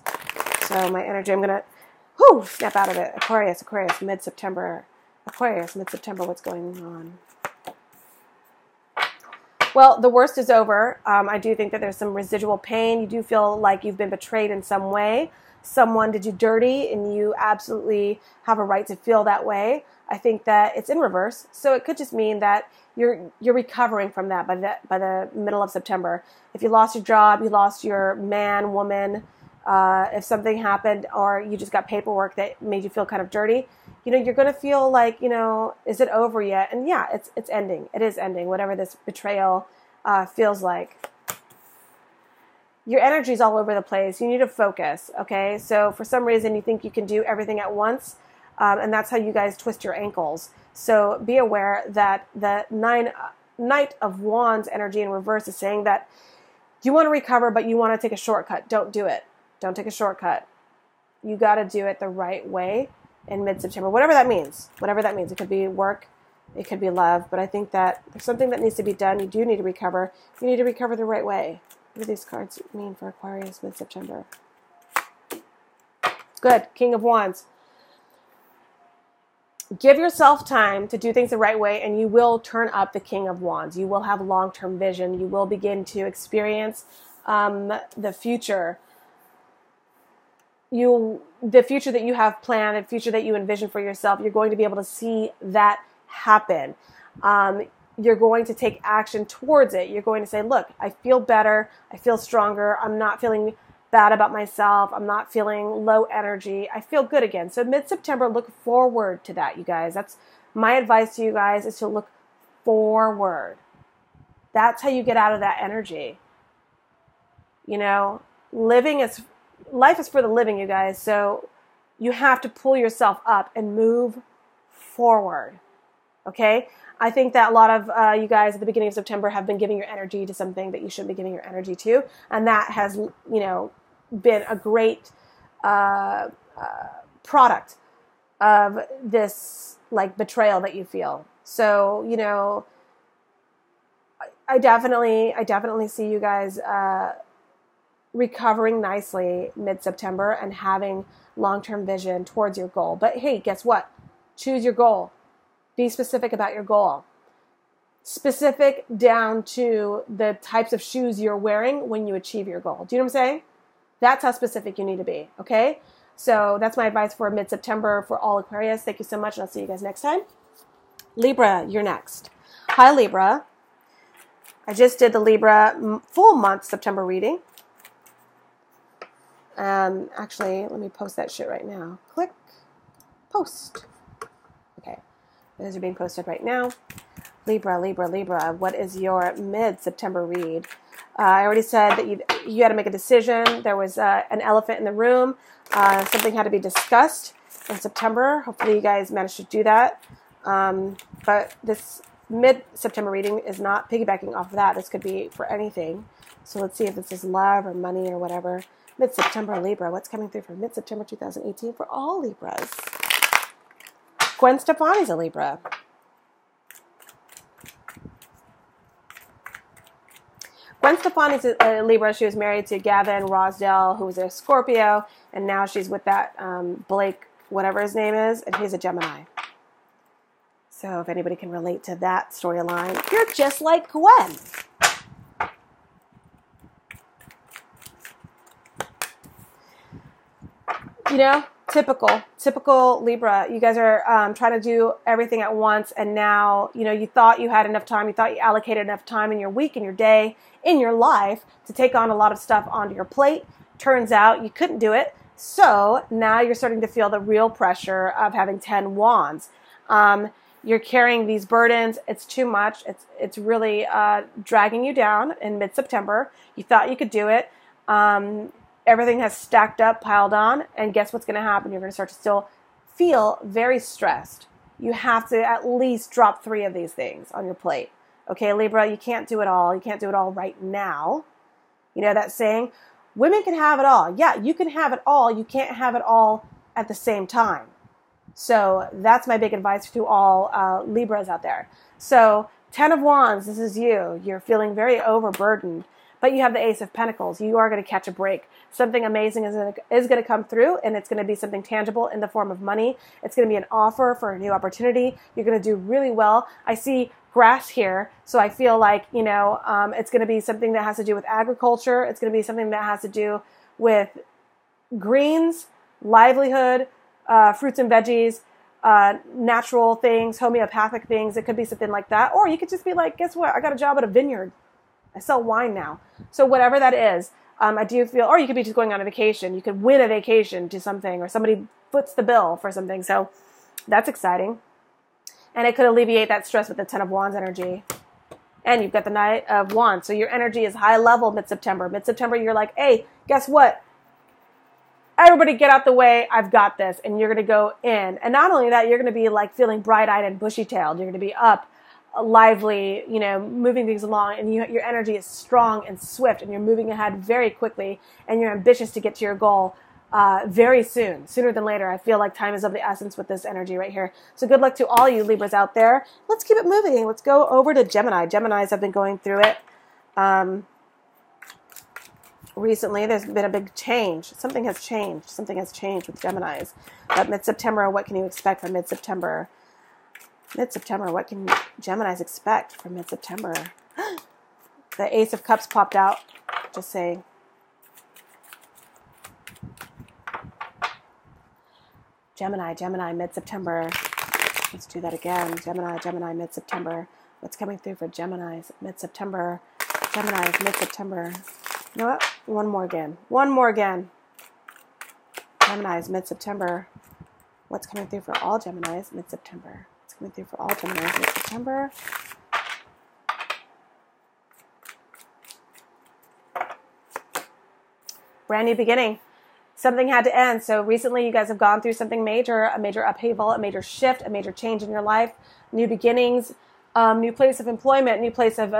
So my energy, I'm going to snap out of it. Aquarius, mid-September. Aquarius, mid-September, what's going on? Well, the worst is over. I do think that there's some residual pain. You do feel like you've been betrayed in some way. Someone did you dirty, and you absolutely have a right to feel that way. I think that it's in reverse. So it could just mean that you're recovering from that by the middle of September. If you lost your job, you lost your man, woman, if something happened or you just got paperwork that made you feel kind of dirty, you're going to feel like, is it over yet? And yeah, it's ending. It is ending, whatever this betrayal feels like. Your energy is all over the place. You need to focus, okay? So for some reason, you think you can do everything at once, and that's how you guys twist your ankles. So be aware that the Knight of Wands energy in reverse is saying that you want to recover, but you want to take a shortcut. Don't do it. Don't take a shortcut. You got to do it the right way in mid-September, whatever that means. Whatever that means. It could be work. It could be love. But I think that there's something that needs to be done. You do need to recover. You need to recover the right way. What do these cards mean for Aquarius mid-September? Good. King of Wands. Give yourself time to do things the right way, and you will turn up the King of Wands. You will have long-term vision. You will begin to experience the future. The future that you have planned, the future that you envision for yourself, you're going to be able to see that happen. You're going to take action towards it. You're going to say, look, I feel better. I feel stronger. I'm not feeling bad about myself. I'm not feeling low energy. I feel good again. So mid-September, look forward to that, you guys. That's my advice to you guys, is to look forward. That's how you get out of that energy. Life is for the living, you guys. So you have to pull yourself up and move forward. Okay? I think that a lot of you guys at the beginning of September have been giving your energy to something that you shouldn't be giving your energy to. And that has, been a great product of this betrayal that you feel. So, I definitely see you guys recovering nicely mid-September and having long-term vision towards your goal. But hey, guess what? Choose your goal. Be specific about your goal. Specific down to the types of shoes you're wearing when you achieve your goal. Do you know what I'm saying? That's how specific you need to be, okay? So that's my advice for mid-September for all Aquarius. Thank you so much, and I'll see you guys next time. Libra, you're next. Hi, Libra. I just did the Libra full month September reading. Actually, let me post that shit right now. Click, post. Okay, those are being posted right now. Libra, what is your mid-September read? I already said that you had to make a decision. There was an elephant in the room. Something had to be discussed in September. Hopefully you guys managed to do that. But this mid-September reading is not piggybacking off of that. This could be for anything. So let's see if this is love or money or whatever. Mid-September Libra. What's coming through for mid-September 2018 for all Libras? Gwen Stefani's a Libra. Gwen Stefani's a Libra. She was married to Gavin Rosdell, who was a Scorpio, and now she's with that Blake, whatever his name is, and he's a Gemini. So if anybody can relate to that storyline, you're just like Gwen. Typical Libra. You guys are trying to do everything at once, and now, you know, you thought you had enough time, you thought you allocated enough time in your week, in your day, in your life to take on a lot of stuff onto your plate. Turns out you couldn't do it, so now you're starting to feel the real pressure of having 10 wands. You're carrying these burdens. It's too much. It's really dragging you down in mid-September. You thought you could do it. Everything has stacked up, piled on, and guess what's going to happen? You're going to start to still feel very stressed. You have to at least drop 3 of these things on your plate. Okay, Libra, you can't do it all. You can't do it all right now. You know that saying? Women can have it all. Yeah, you can have it all. You can't have it all at the same time. So that's my big advice to all Libras out there. So 10 of Wands, this is you. You're feeling very overburdened. But you have the Ace of Pentacles. You are going to catch a break. Something amazing is going to come through, and it's going to be something tangible in the form of money. It's going to be an offer for a new opportunity. You're going to do really well. I see grass here, so I feel like, you know, it's going to be something that has to do with agriculture. It's going to be something that has to do with greens, livelihood, fruits and veggies, natural things, homeopathic things. It could be something like that. Or you could just be like, guess what? I got a job at a vineyard. I sell wine now. So whatever that is, I do feel, or you could be just going on a vacation. You could win a vacation to something, or somebody foots the bill for something. So that's exciting. And it could alleviate that stress with the 10 of Wands energy. And you've got the Knight of Wands. So your energy is high level mid-September. Mid-September, you're like, hey, guess what? Everybody get out the way. I've got this. And you're going to go in. And not only that, you're going to be like feeling bright-eyed and bushy-tailed. You're going to be up, lively, you know, moving things along, and your energy is strong and swift, and you're moving ahead very quickly, and you're ambitious to get to your goal very soon, sooner than later. I feel like time is of the essence with this energy right here. So good luck to all you Libras out there. Let's keep it moving. Let's go over to Gemini. Geminis have been going through it. Recently, there's been a big change. Something has changed. Something has changed with Geminis. But mid-September, what can you expect from mid-September? Mid-September, what can Geminis expect from mid-September? The Ace of Cups popped out. Just saying. Gemini, mid-September. Let's do that again. Gemini, mid-September. What's coming through for Geminis mid-September? Geminis, mid-September. You know what? One more again. Geminis, mid-September. What's coming through for all Geminis mid-September? Coming through for all Geminis in September. Brand new beginning. Something had to end. So recently you guys have gone through something major, a major upheaval, a major shift, a major change in your life, new beginnings, new place of employment, new place of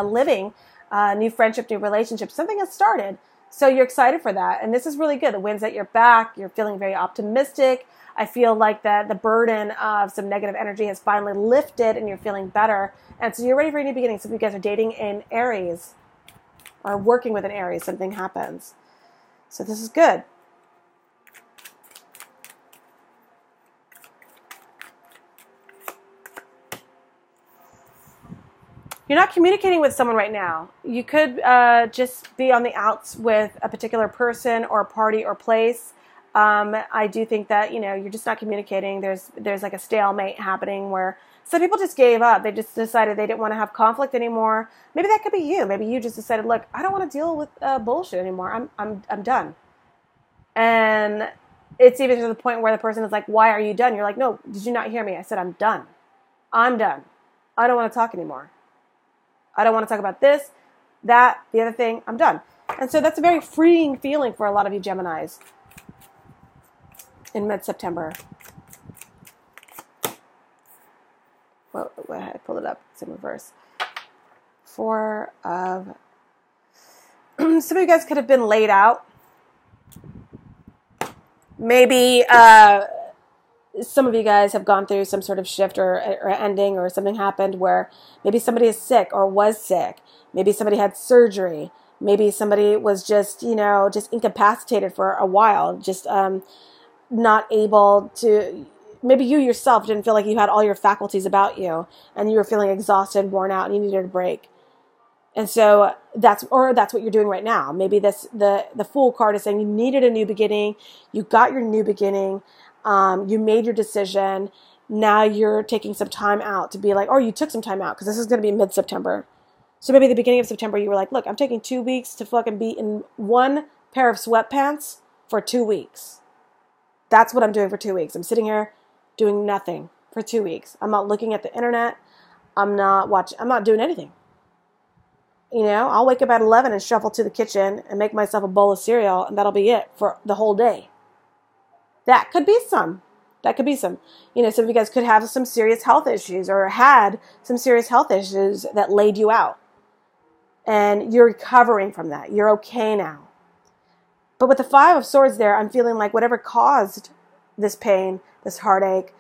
living, new friendship, new relationship. Something has started. So you're excited for that. And this is really good. The wind's at your back. You're feeling very optimistic. I feel like that the burden of some negative energy has finally lifted, and you're feeling better. And so you're ready for a new beginning. Some of you guys are dating in Aries or working with an Aries. Something happens. So this is good. You're not communicating with someone right now. You could just be on the outs with a particular person or party or place. I do think that, you know, you're just not communicating. There's like a stalemate happening where some people just gave up. They just decided they didn't want to have conflict anymore. Maybe that could be you. Maybe you just decided, look, I don't want to deal with bullshit anymore. I'm done. And it's even to the point where the person is like, why are you done? You're like, no, did you not hear me? I said, I'm done. I'm done. I don't want to talk anymore. I don't want to talk about this, that, the other thing. I'm done. And so that's a very freeing feeling for a lot of you Geminis in mid-September. Well, I pulled it up. It's in reverse. 4 of... Some of you guys could have been laid out. Maybe some of you guys have gone through some sort of shift or ending, or something happened where maybe somebody is sick or was sick. Maybe somebody had surgery. Maybe somebody was just, you know, just incapacitated for a while, just not able to... Maybe you yourself didn't feel like you had all your faculties about you, and you were feeling exhausted, worn out, and you needed a break. And so that's what you're doing right now. Maybe the Fool card is saying you needed a new beginning. You got your new beginning. You made your decision. Now you're taking some time out to be like, or you took some time out because this is going to be mid-September. So maybe the beginning of September, you were like, look, I'm taking 2 weeks to fucking be in one pair of sweatpants for 2 weeks. That's what I'm doing for 2 weeks. I'm sitting here doing nothing for 2 weeks. I'm not looking at the internet. I'm not doing anything. You know, I'll wake up at 11 and shuffle to the kitchen and make myself a bowl of cereal, and that'll be it for the whole day. That could be some. You know, some of you guys could have some serious health issues or had some serious health issues that laid you out. And you're recovering from that. You're okay now. But with the Five of Swords there, I'm feeling like whatever caused this pain, this heartache,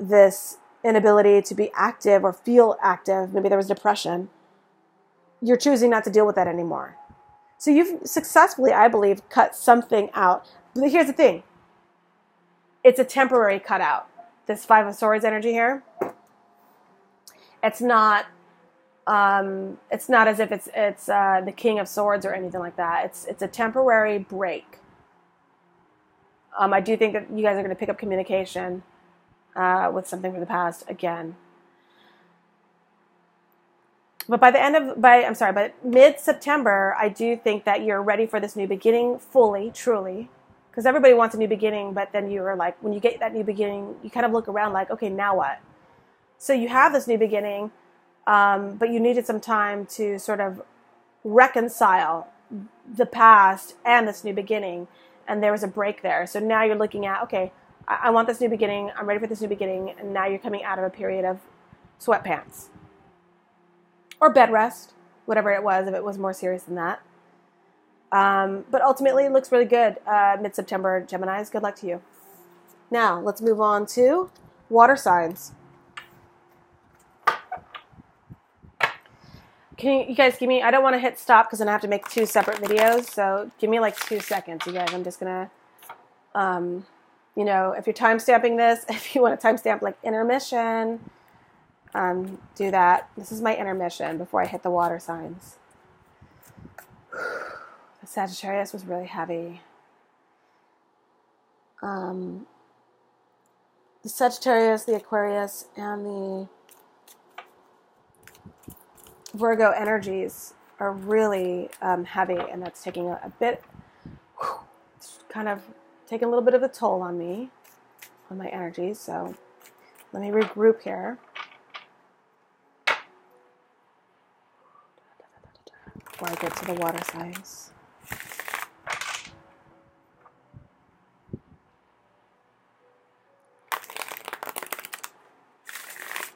this inability to be active or feel active, maybe there was depression, you're choosing not to deal with that anymore. So you've successfully, I believe, cut something out. But here's the thing. It's a temporary cutout. This Five of Swords energy here. It's not as if it's the King of Swords or anything like that. It's a temporary break. I do think that you guys are going to pick up communication with something from the past again. But by mid-September, I do think that you're ready for this new beginning fully, truly. Because everybody wants a new beginning, but then you're like, when you get that new beginning, you kind of look around like, okay, now what? So you have this new beginning, but you needed some time to sort of reconcile the past and this new beginning. And there was a break there. So now you're looking at, okay, I want this new beginning. I'm ready for this new beginning. And now you're coming out of a period of sweatpants. Or bed rest, whatever it was, if it was more serious than that. But ultimately, it looks really good. Mid-September, Geminis, good luck to you. Now, let's move on to water signs. Can you guys give me, I don't want to hit stop because then I have to make 2 separate videos. So give me like 2 seconds, you guys. I'm just going to, you know, if you're time stamping this, if you want to timestamp like intermission, do that. This is my intermission before I hit the water signs. The Sagittarius was really heavy. The Sagittarius, the Aquarius, and the Virgo energies are really heavy, and that's taking a bit, kind of taking a little bit of a toll on me, on my energies. So let me regroup here. Before I get to the water signs.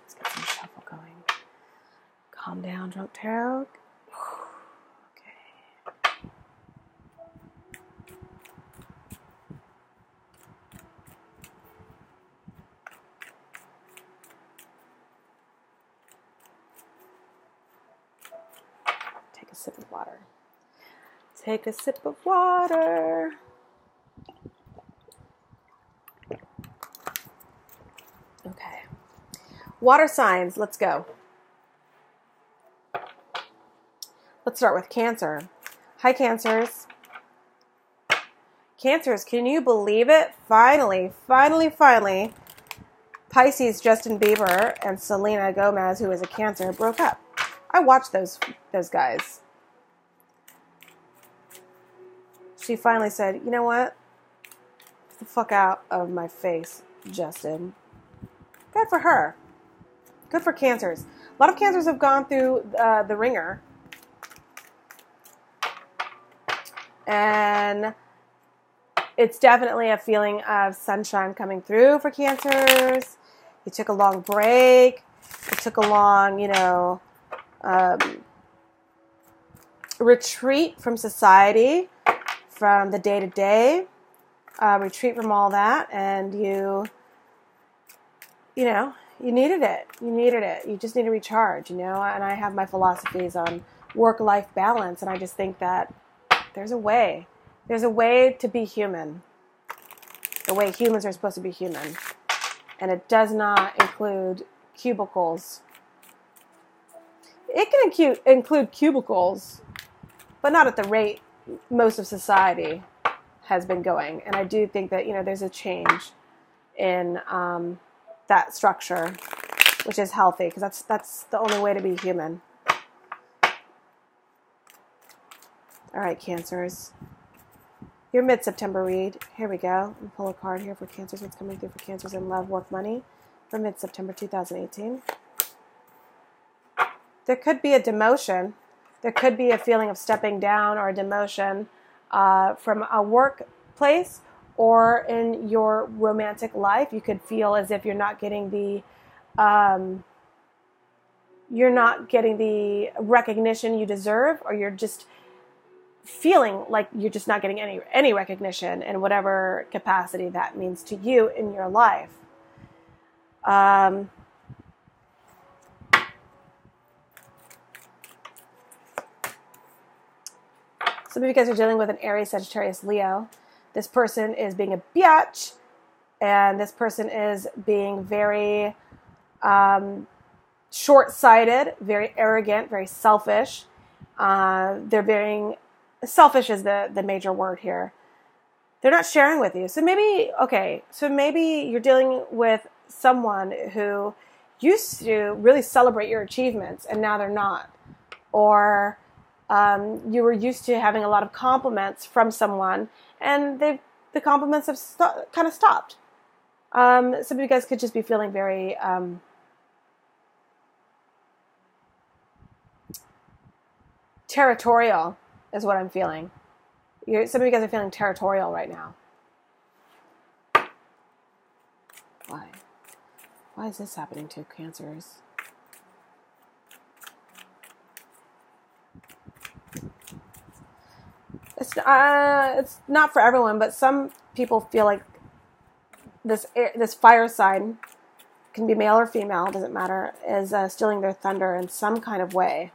Let's get some shuffle going. Calm down, Drunk Tarot. Okay. Take a sip of water. Take a sip of water. Okay. Water signs, let's go. Let's start with Cancer. Hi, Cancers. Cancers, can you believe it? Finally, Pisces, Justin Bieber, and Selena Gomez, who is a Cancer, broke up. I watched those guys. She finally said, you know what? Get the fuck out of my face, Justin. Good for her. Good for Cancers. A lot of Cancers have gone through the ringer. And it's definitely a feeling of sunshine coming through for Cancers. You took a long break. You took a long, you know, retreat from society, from the day-to-day, retreat from all that, and you know, you needed it. You needed it. You just need to recharge, you know, and I have my philosophies on work-life balance, and I just think that there's a way. There's a way to be human, the way humans are supposed to be human, and it does not include cubicles. it can include cubicles, but not at the rate most of society has been going. And I do think that, there's a change in that structure, which is healthy, because that's the only way to be human. All right, Cancers. Your mid-September read. Here we go. We'll pull a card here for Cancers. What's coming through for Cancers in love, work, money for mid-September 2018. There could be a demotion. There could be a feeling of stepping down or a demotion from a workplace or in your romantic life. You could feel as if you're not getting the recognition you deserve, or you're just feeling like you're just not getting any recognition in whatever capacity that means to you in your life. Some of you guys are dealing with an Aries, Sagittarius, Leo. This person is being a biatch, and this person is being very short-sighted, very arrogant, very selfish. They're being selfish is the major word here. They're not sharing with you. So maybe you're dealing with someone who used to really celebrate your achievements, and now they're not. Or you were used to having a lot of compliments from someone, and the compliments have kind of stopped. Some of you guys could just be feeling very territorial, is what I'm feeling. Some of you guys are feeling territorial right now. Why? Why is this happening to Cancers? It's not for everyone, but some people feel like this fire sign, can be male or female, doesn't matter, is stealing their thunder in some kind of way.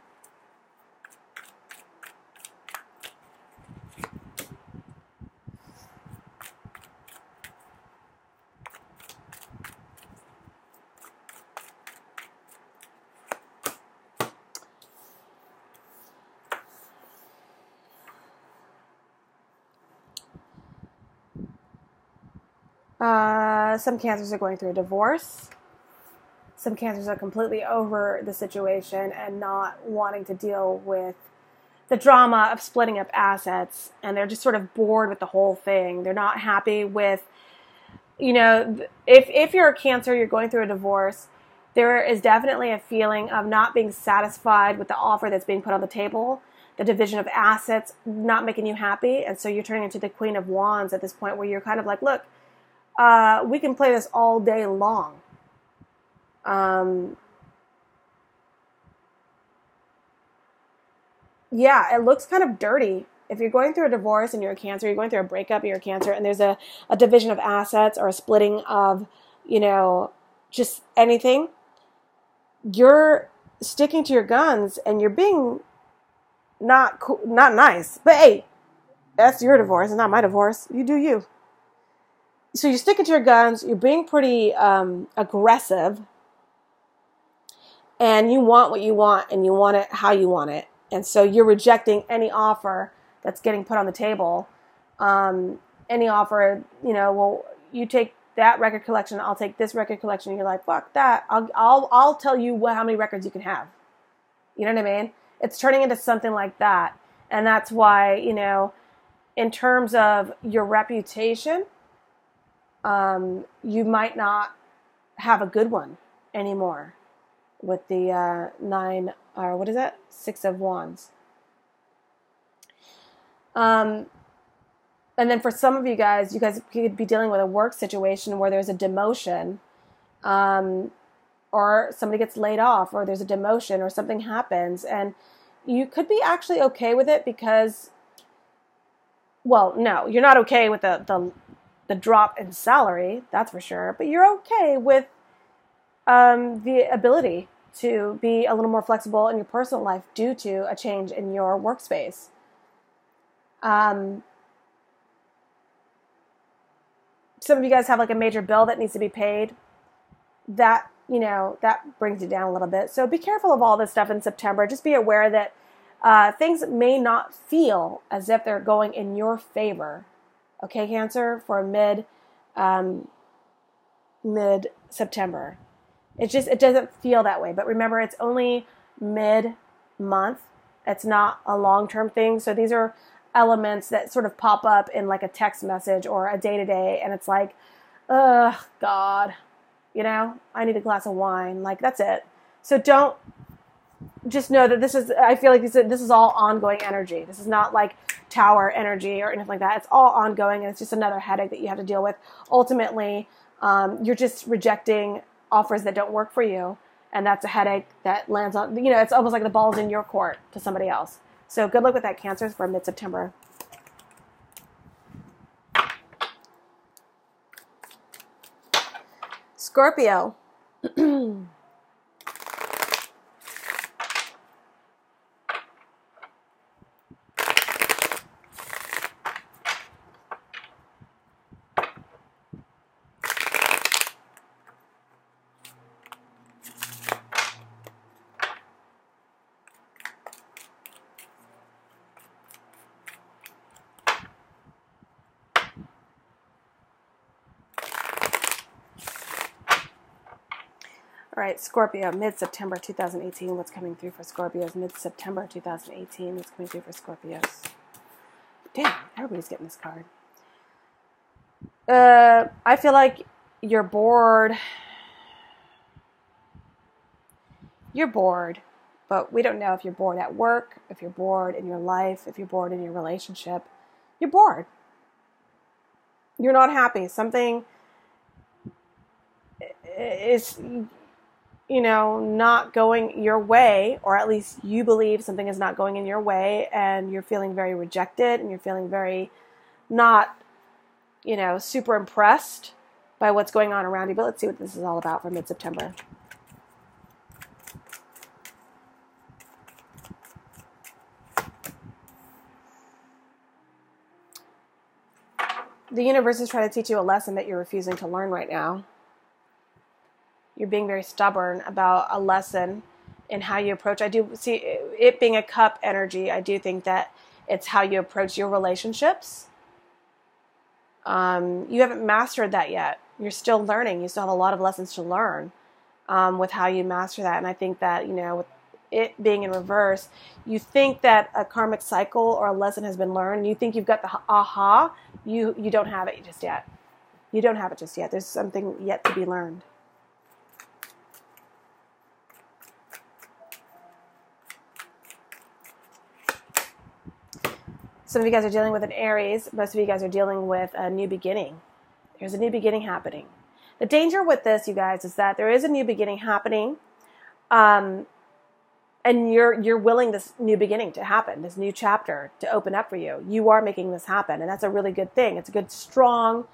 Some Cancers are going through a divorce. Some Cancers are completely over the situation and not wanting to deal with the drama of splitting up assets, and they're just sort of bored with the whole thing. They're not happy with, if you're a Cancer, you're going through a divorce, there is definitely a feeling of not being satisfied with the offer that's being put on the table, the division of assets not making you happy, and so you're turning into the Queen of Wands at this point, where you're kind of like, look, we can play this all day long. Yeah, it looks kind of dirty. If you're going through a divorce and you're a Cancer, you're going through a breakup, you're a Cancer, and there's a division of assets or a splitting of, just anything, you're sticking to your guns and you're being not nice. But hey, that's your divorce, it's not my divorce. You do you. So you're sticking to your guns, you're being pretty aggressive, and you want what you want, and you want it how you want it. And so you're rejecting any offer that's getting put on the table. Any offer, well, you take that record collection, I'll take this record collection. And you're like, fuck that. I'll tell you how many records you can have. You know what I mean? It's turning into something like that. And that's why, in terms of your reputation, you might not have a good one anymore with the 6 of Wands. And then for some of you guys could be dealing with a work situation where there's a demotion, or somebody gets laid off, or there's a demotion, or something happens, and you could be actually okay with it because, well, no, you're not okay with the drop in salary, that's for sure, but you're okay with the ability to be a little more flexible in your personal life due to a change in your workspace. Some of you guys have like a major bill that needs to be paid. That you know, that brings you down a little bit. So be careful of all this stuff in September. Just be aware that things may not feel as if they're going in your favor. Okay, Cancer, for mid-September. It doesn't feel that way. But remember, it's only mid-month. It's not a long-term thing. So these are elements that sort of pop up in like a text message or a day-to-day. And it's like, ugh, God, you know, I need a glass of wine. Like, that's it. So don't, just know that this is, I feel like this is all ongoing energy. This is not like tower energy or anything like that. It's all ongoing, and it's just another headache that you have to deal with. Ultimately, you're just rejecting offers that don't work for you, and that's a headache that lands on, you know, it's almost like the ball's in your court to somebody else. So good luck with that, Cancer, for mid-September. Scorpio. All right, Scorpio, mid-September 2018. What's coming through for Scorpios? Mid-September 2018. What's coming through for Scorpios? Damn, everybody's getting this card. I feel like you're bored. You're bored, but we don't know if you're bored at work, if you're bored in your life, if you're bored in your relationship. You're bored. You're not happy. Something is, you know, not going your way, or at least you believe something is not going in your way, and you're feeling very rejected, and you're feeling very not, you know, super impressed by what's going on around you. But let's see what this is all about for mid-September. The universe is trying to teach you a lesson that you're refusing to learn right now. You're being very stubborn about a lesson in how you approach. I do see it being a cup energy. I do think that it's how you approach your relationships. You haven't mastered that yet. You're still learning. You still have a lot of lessons to learn with how you master that. And I think that, you know, with it being in reverse, you think that a karmic cycle or a lesson has been learned, and you think you've got the aha. You don't have it just yet. You don't have it just yet. There's something yet to be learned. Some of you guys are dealing with an Aries. Most of you guys are dealing with a new beginning. There's a new beginning happening. The danger with this, you guys, is that there is a new beginning happening, and you're willing this new beginning to happen, this new chapter to open up for you. You are making this happen, and that's a really good thing. It's a good, strong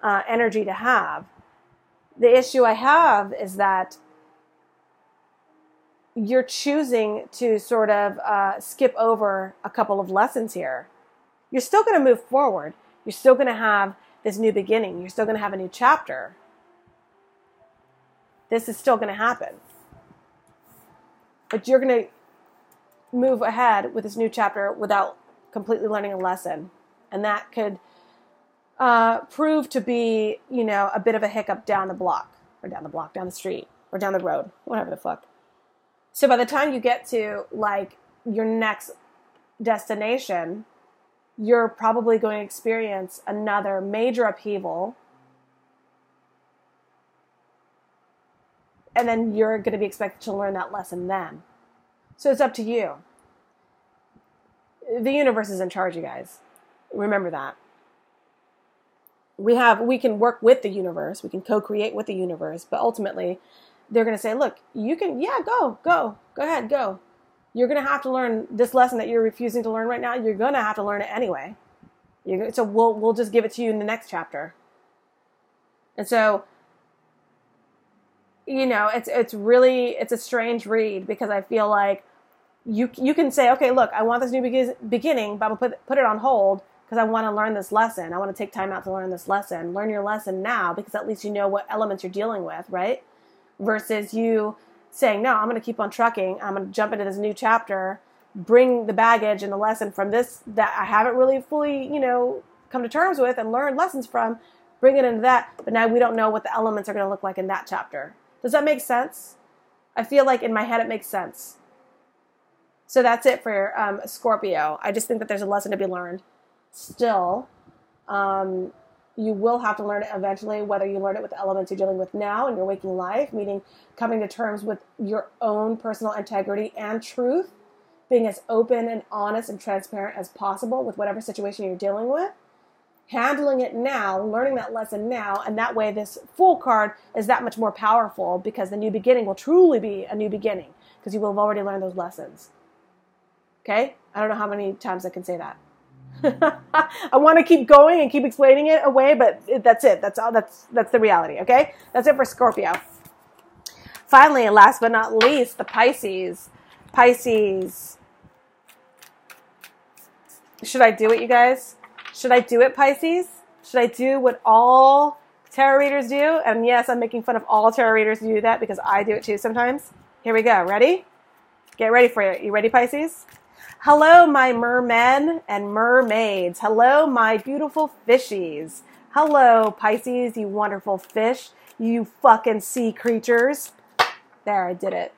energy to have. The issue I have is that you're choosing to sort of skip over a couple of lessons here. You're still going to move forward. You're still going to have this new beginning. You're still going to have a new chapter. This is still going to happen. But you're going to move ahead with this new chapter without completely learning a lesson. And that could prove to be, you know, a bit of a hiccup down the block, down the street, or down the road, whatever the fuck. So by the time you get to, like, your next destination, you're probably going to experience another major upheaval. And then you're going to be expected to learn that lesson then. So it's up to you. The universe is in charge, you guys. Remember that. We can work with the universe. We can co-create with the universe. But ultimately, they're going to say, look, you can, yeah, go ahead, go. You're going to have to learn this lesson that you're refusing to learn right now. You're going to have to learn it anyway. So we'll just give it to you in the next chapter. And so, you know, it's a strange read, because I feel like you can say, okay, look, I want this new beginning, but I'm going to put it on hold because I want to learn this lesson. I want to take time out to learn this lesson. Learn your lesson now, because at least you know what elements you're dealing with, right? versus you saying, no, I'm going to keep on trucking. I'm going to jump into this new chapter, bring the baggage and the lesson from this that I haven't really fully, come to terms with and learned lessons from, bring it into that. But now we don't know what the elements are going to look like in that chapter. Does that make sense? I feel like in my head it makes sense. So that's it for Scorpio. I just think that there's a lesson to be learned. Still, you will have to learn it eventually, whether you learn it with the elements you're dealing with now in your waking life, meaning coming to terms with your own personal integrity and truth, being as open and honest and transparent as possible with whatever situation you're dealing with, handling it now, learning that lesson now, and that way this Fool card is that much more powerful because the new beginning will truly be a new beginning because you will have already learned those lessons. Okay? I don't know how many times I can say that. I want to keep going and keep explaining it away, but that's it. That's all. That's the reality. Okay? That's it for Scorpio. Finally, and last but not least, the Pisces. Pisces. Should I do it, you guys? Should I do it, Pisces? Should I do what all tarot readers do? And yes, I'm making fun of all tarot readers who do that because I do it too sometimes. Here we go. Ready? Get ready for it. You ready, Pisces? Hello, my mermen and mermaids. Hello, my beautiful fishies. Hello, Pisces, you wonderful fish. You fucking sea creatures. There, I did it.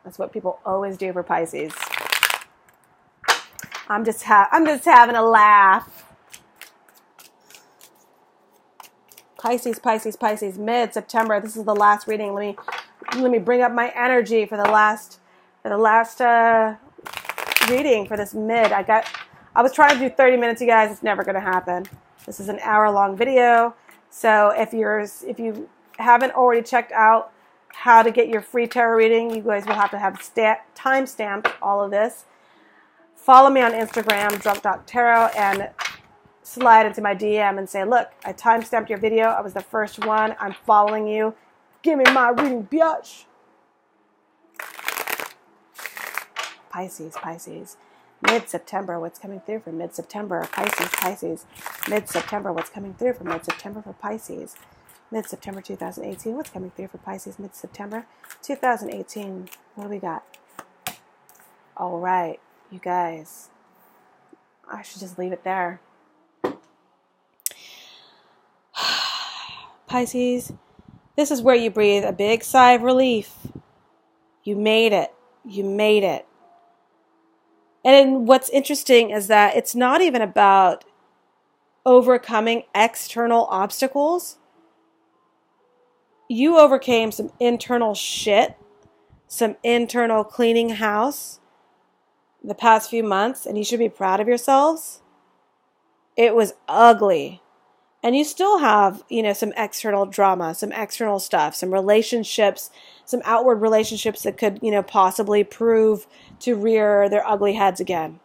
That's what people always do for Pisces. I'm just having a laugh. Pisces, Pisces, Pisces, mid-September. This is the last reading. Let me bring up my energy for the last reading for this mid. I was trying to do 30 minutes, you guys. It's never going to happen. This is an hour-long video. So if you haven't already checked out how to get your free tarot reading, you guys will have to have time-stamped all of this. Follow me on Instagram, drunk.tarot, and slide into my DM and say, look, I time-stamped your video. I was the first one. I'm following you. Give me my reading, biatch. Pisces, Pisces. Mid-September, what's coming through for mid-September? Pisces, Pisces. Mid-September, what's coming through for mid-September for Pisces? Mid-September 2018, what's coming through for Pisces? Mid-September 2018, what do we got? All right. You guys, I should just leave it there. Pisces, this is where you breathe a big sigh of relief. You made it. You made it. And what's interesting is that it's not even about overcoming external obstacles. You overcame some internal shit, some internal cleaning house the past few months, and you should be proud of yourselves. It was ugly. And you still have, some external drama, some external stuff, some relationships, some outward relationships that could, possibly prove to rear their ugly heads again.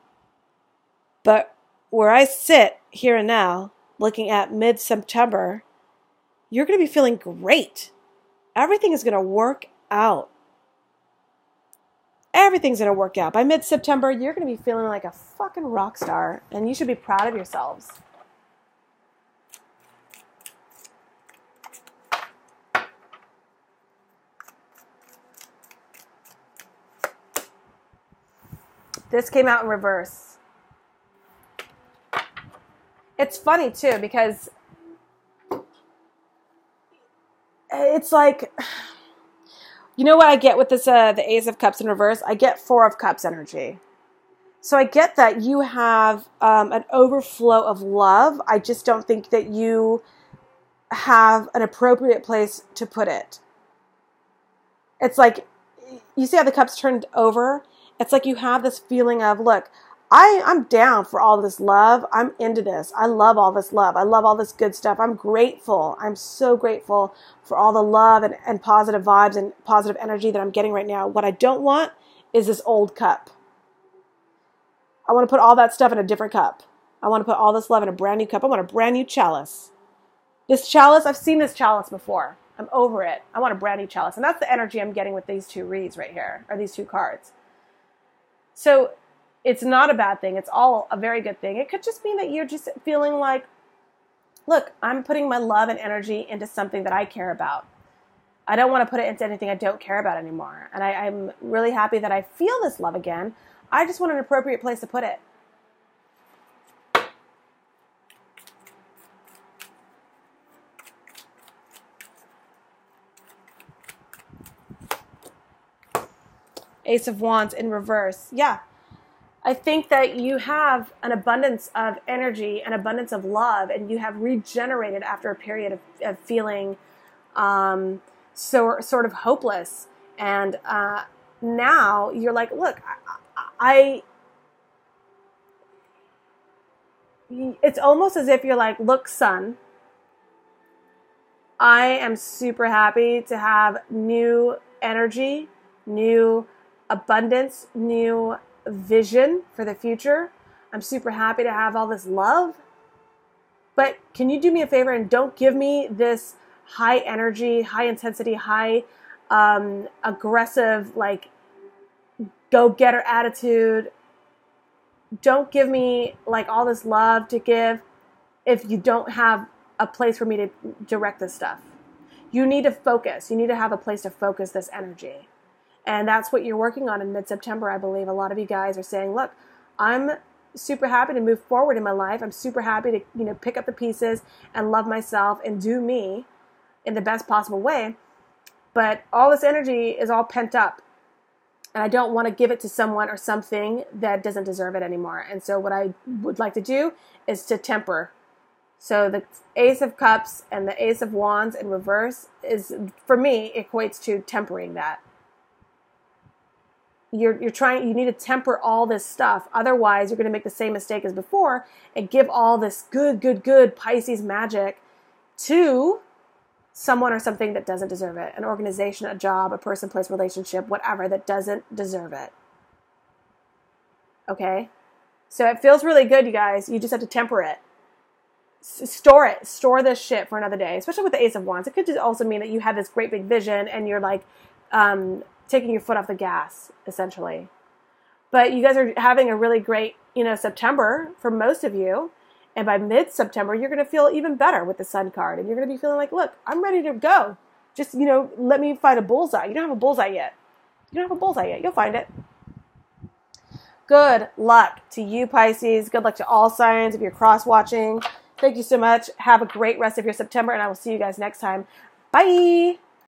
But where I sit here and now, looking at mid-September, you're going to be feeling great. Everything is going to work out. Everything's going to work out. By mid-September, you're going to be feeling like a fucking rock star, and you should be proud of yourselves. This came out in reverse. It's funny, too, because it's like... You know what I get with this, the Ace of Cups in reverse? I get Four of Cups energy. So I get that you have an overflow of love. I just don't think that you have an appropriate place to put it. It's like, you see how the cups turned over? It's like you have this feeling of, look, I'm down for all this love. I'm into this. I love all this love. I love all this good stuff. I'm grateful. I'm so grateful for all the love and positive vibes and positive energy that I'm getting right now. What I don't want is this old cup. I want to put all that stuff in a different cup. I want to put all this love in a brand new cup. I want a brand new chalice. This chalice, I've seen this chalice before. I'm over it. I want a brand new chalice. And that's the energy I'm getting with these two reads right here, or these two cards. So it's not a bad thing. It's all a very good thing. It could just mean that you're just feeling like, look, I'm putting my love and energy into something that I care about. I don't want to put it into anything I don't care about anymore. And I'm really happy that I feel this love again. I just want an appropriate place to put it. Ace of Wands in reverse. Yeah. I think that you have an abundance of energy, an abundance of love, and you have regenerated after a period of feeling sort of hopeless. And now you're like, look, it's almost as if you're like, look, son, I am super happy to have new energy, new abundance, new vision for the future. I'm super happy to have all this love. But can you do me a favor and don't give me this high energy, high intensity, high aggressive, like go-getter attitude. Don't give me like all this love to give if you don't have a place for me to direct this stuff. You need to focus. You need to have a place to focus this energy. And that's what you're working on in mid-September, I believe. A lot of you guys are saying, look, I'm super happy to move forward in my life. I'm super happy to, pick up the pieces and love myself and do me in the best possible way. But all this energy is all pent up. And I don't want to give it to someone or something that doesn't deserve it anymore. And so what I would like to do is to temper. So the Ace of Cups and the Ace of Wands in reverse is, for me, equates to tempering that. You need to temper all this stuff. Otherwise, you're going to make the same mistake as before and give all this good Pisces magic to someone or something that doesn't deserve it. An organization, a job, a person, place, relationship, whatever, that doesn't deserve it. Okay? So it feels really good, you guys. You just have to temper it. Store it. Store this shit for another day, especially with the Ace of Wands. It could just also mean that you have this great big vision and you're like taking your foot off the gas, essentially. But you guys are having a really great, September for most of you. And by mid-September, you're going to feel even better with the Sun card. And you're going to be feeling like, look, I'm ready to go. Just, let me find a bullseye. You don't have a bullseye yet. You'll find it. Good luck to you, Pisces. Good luck to all signs if you're cross-watching. Thank you so much. Have a great rest of your September, and I will see you guys next time. Bye!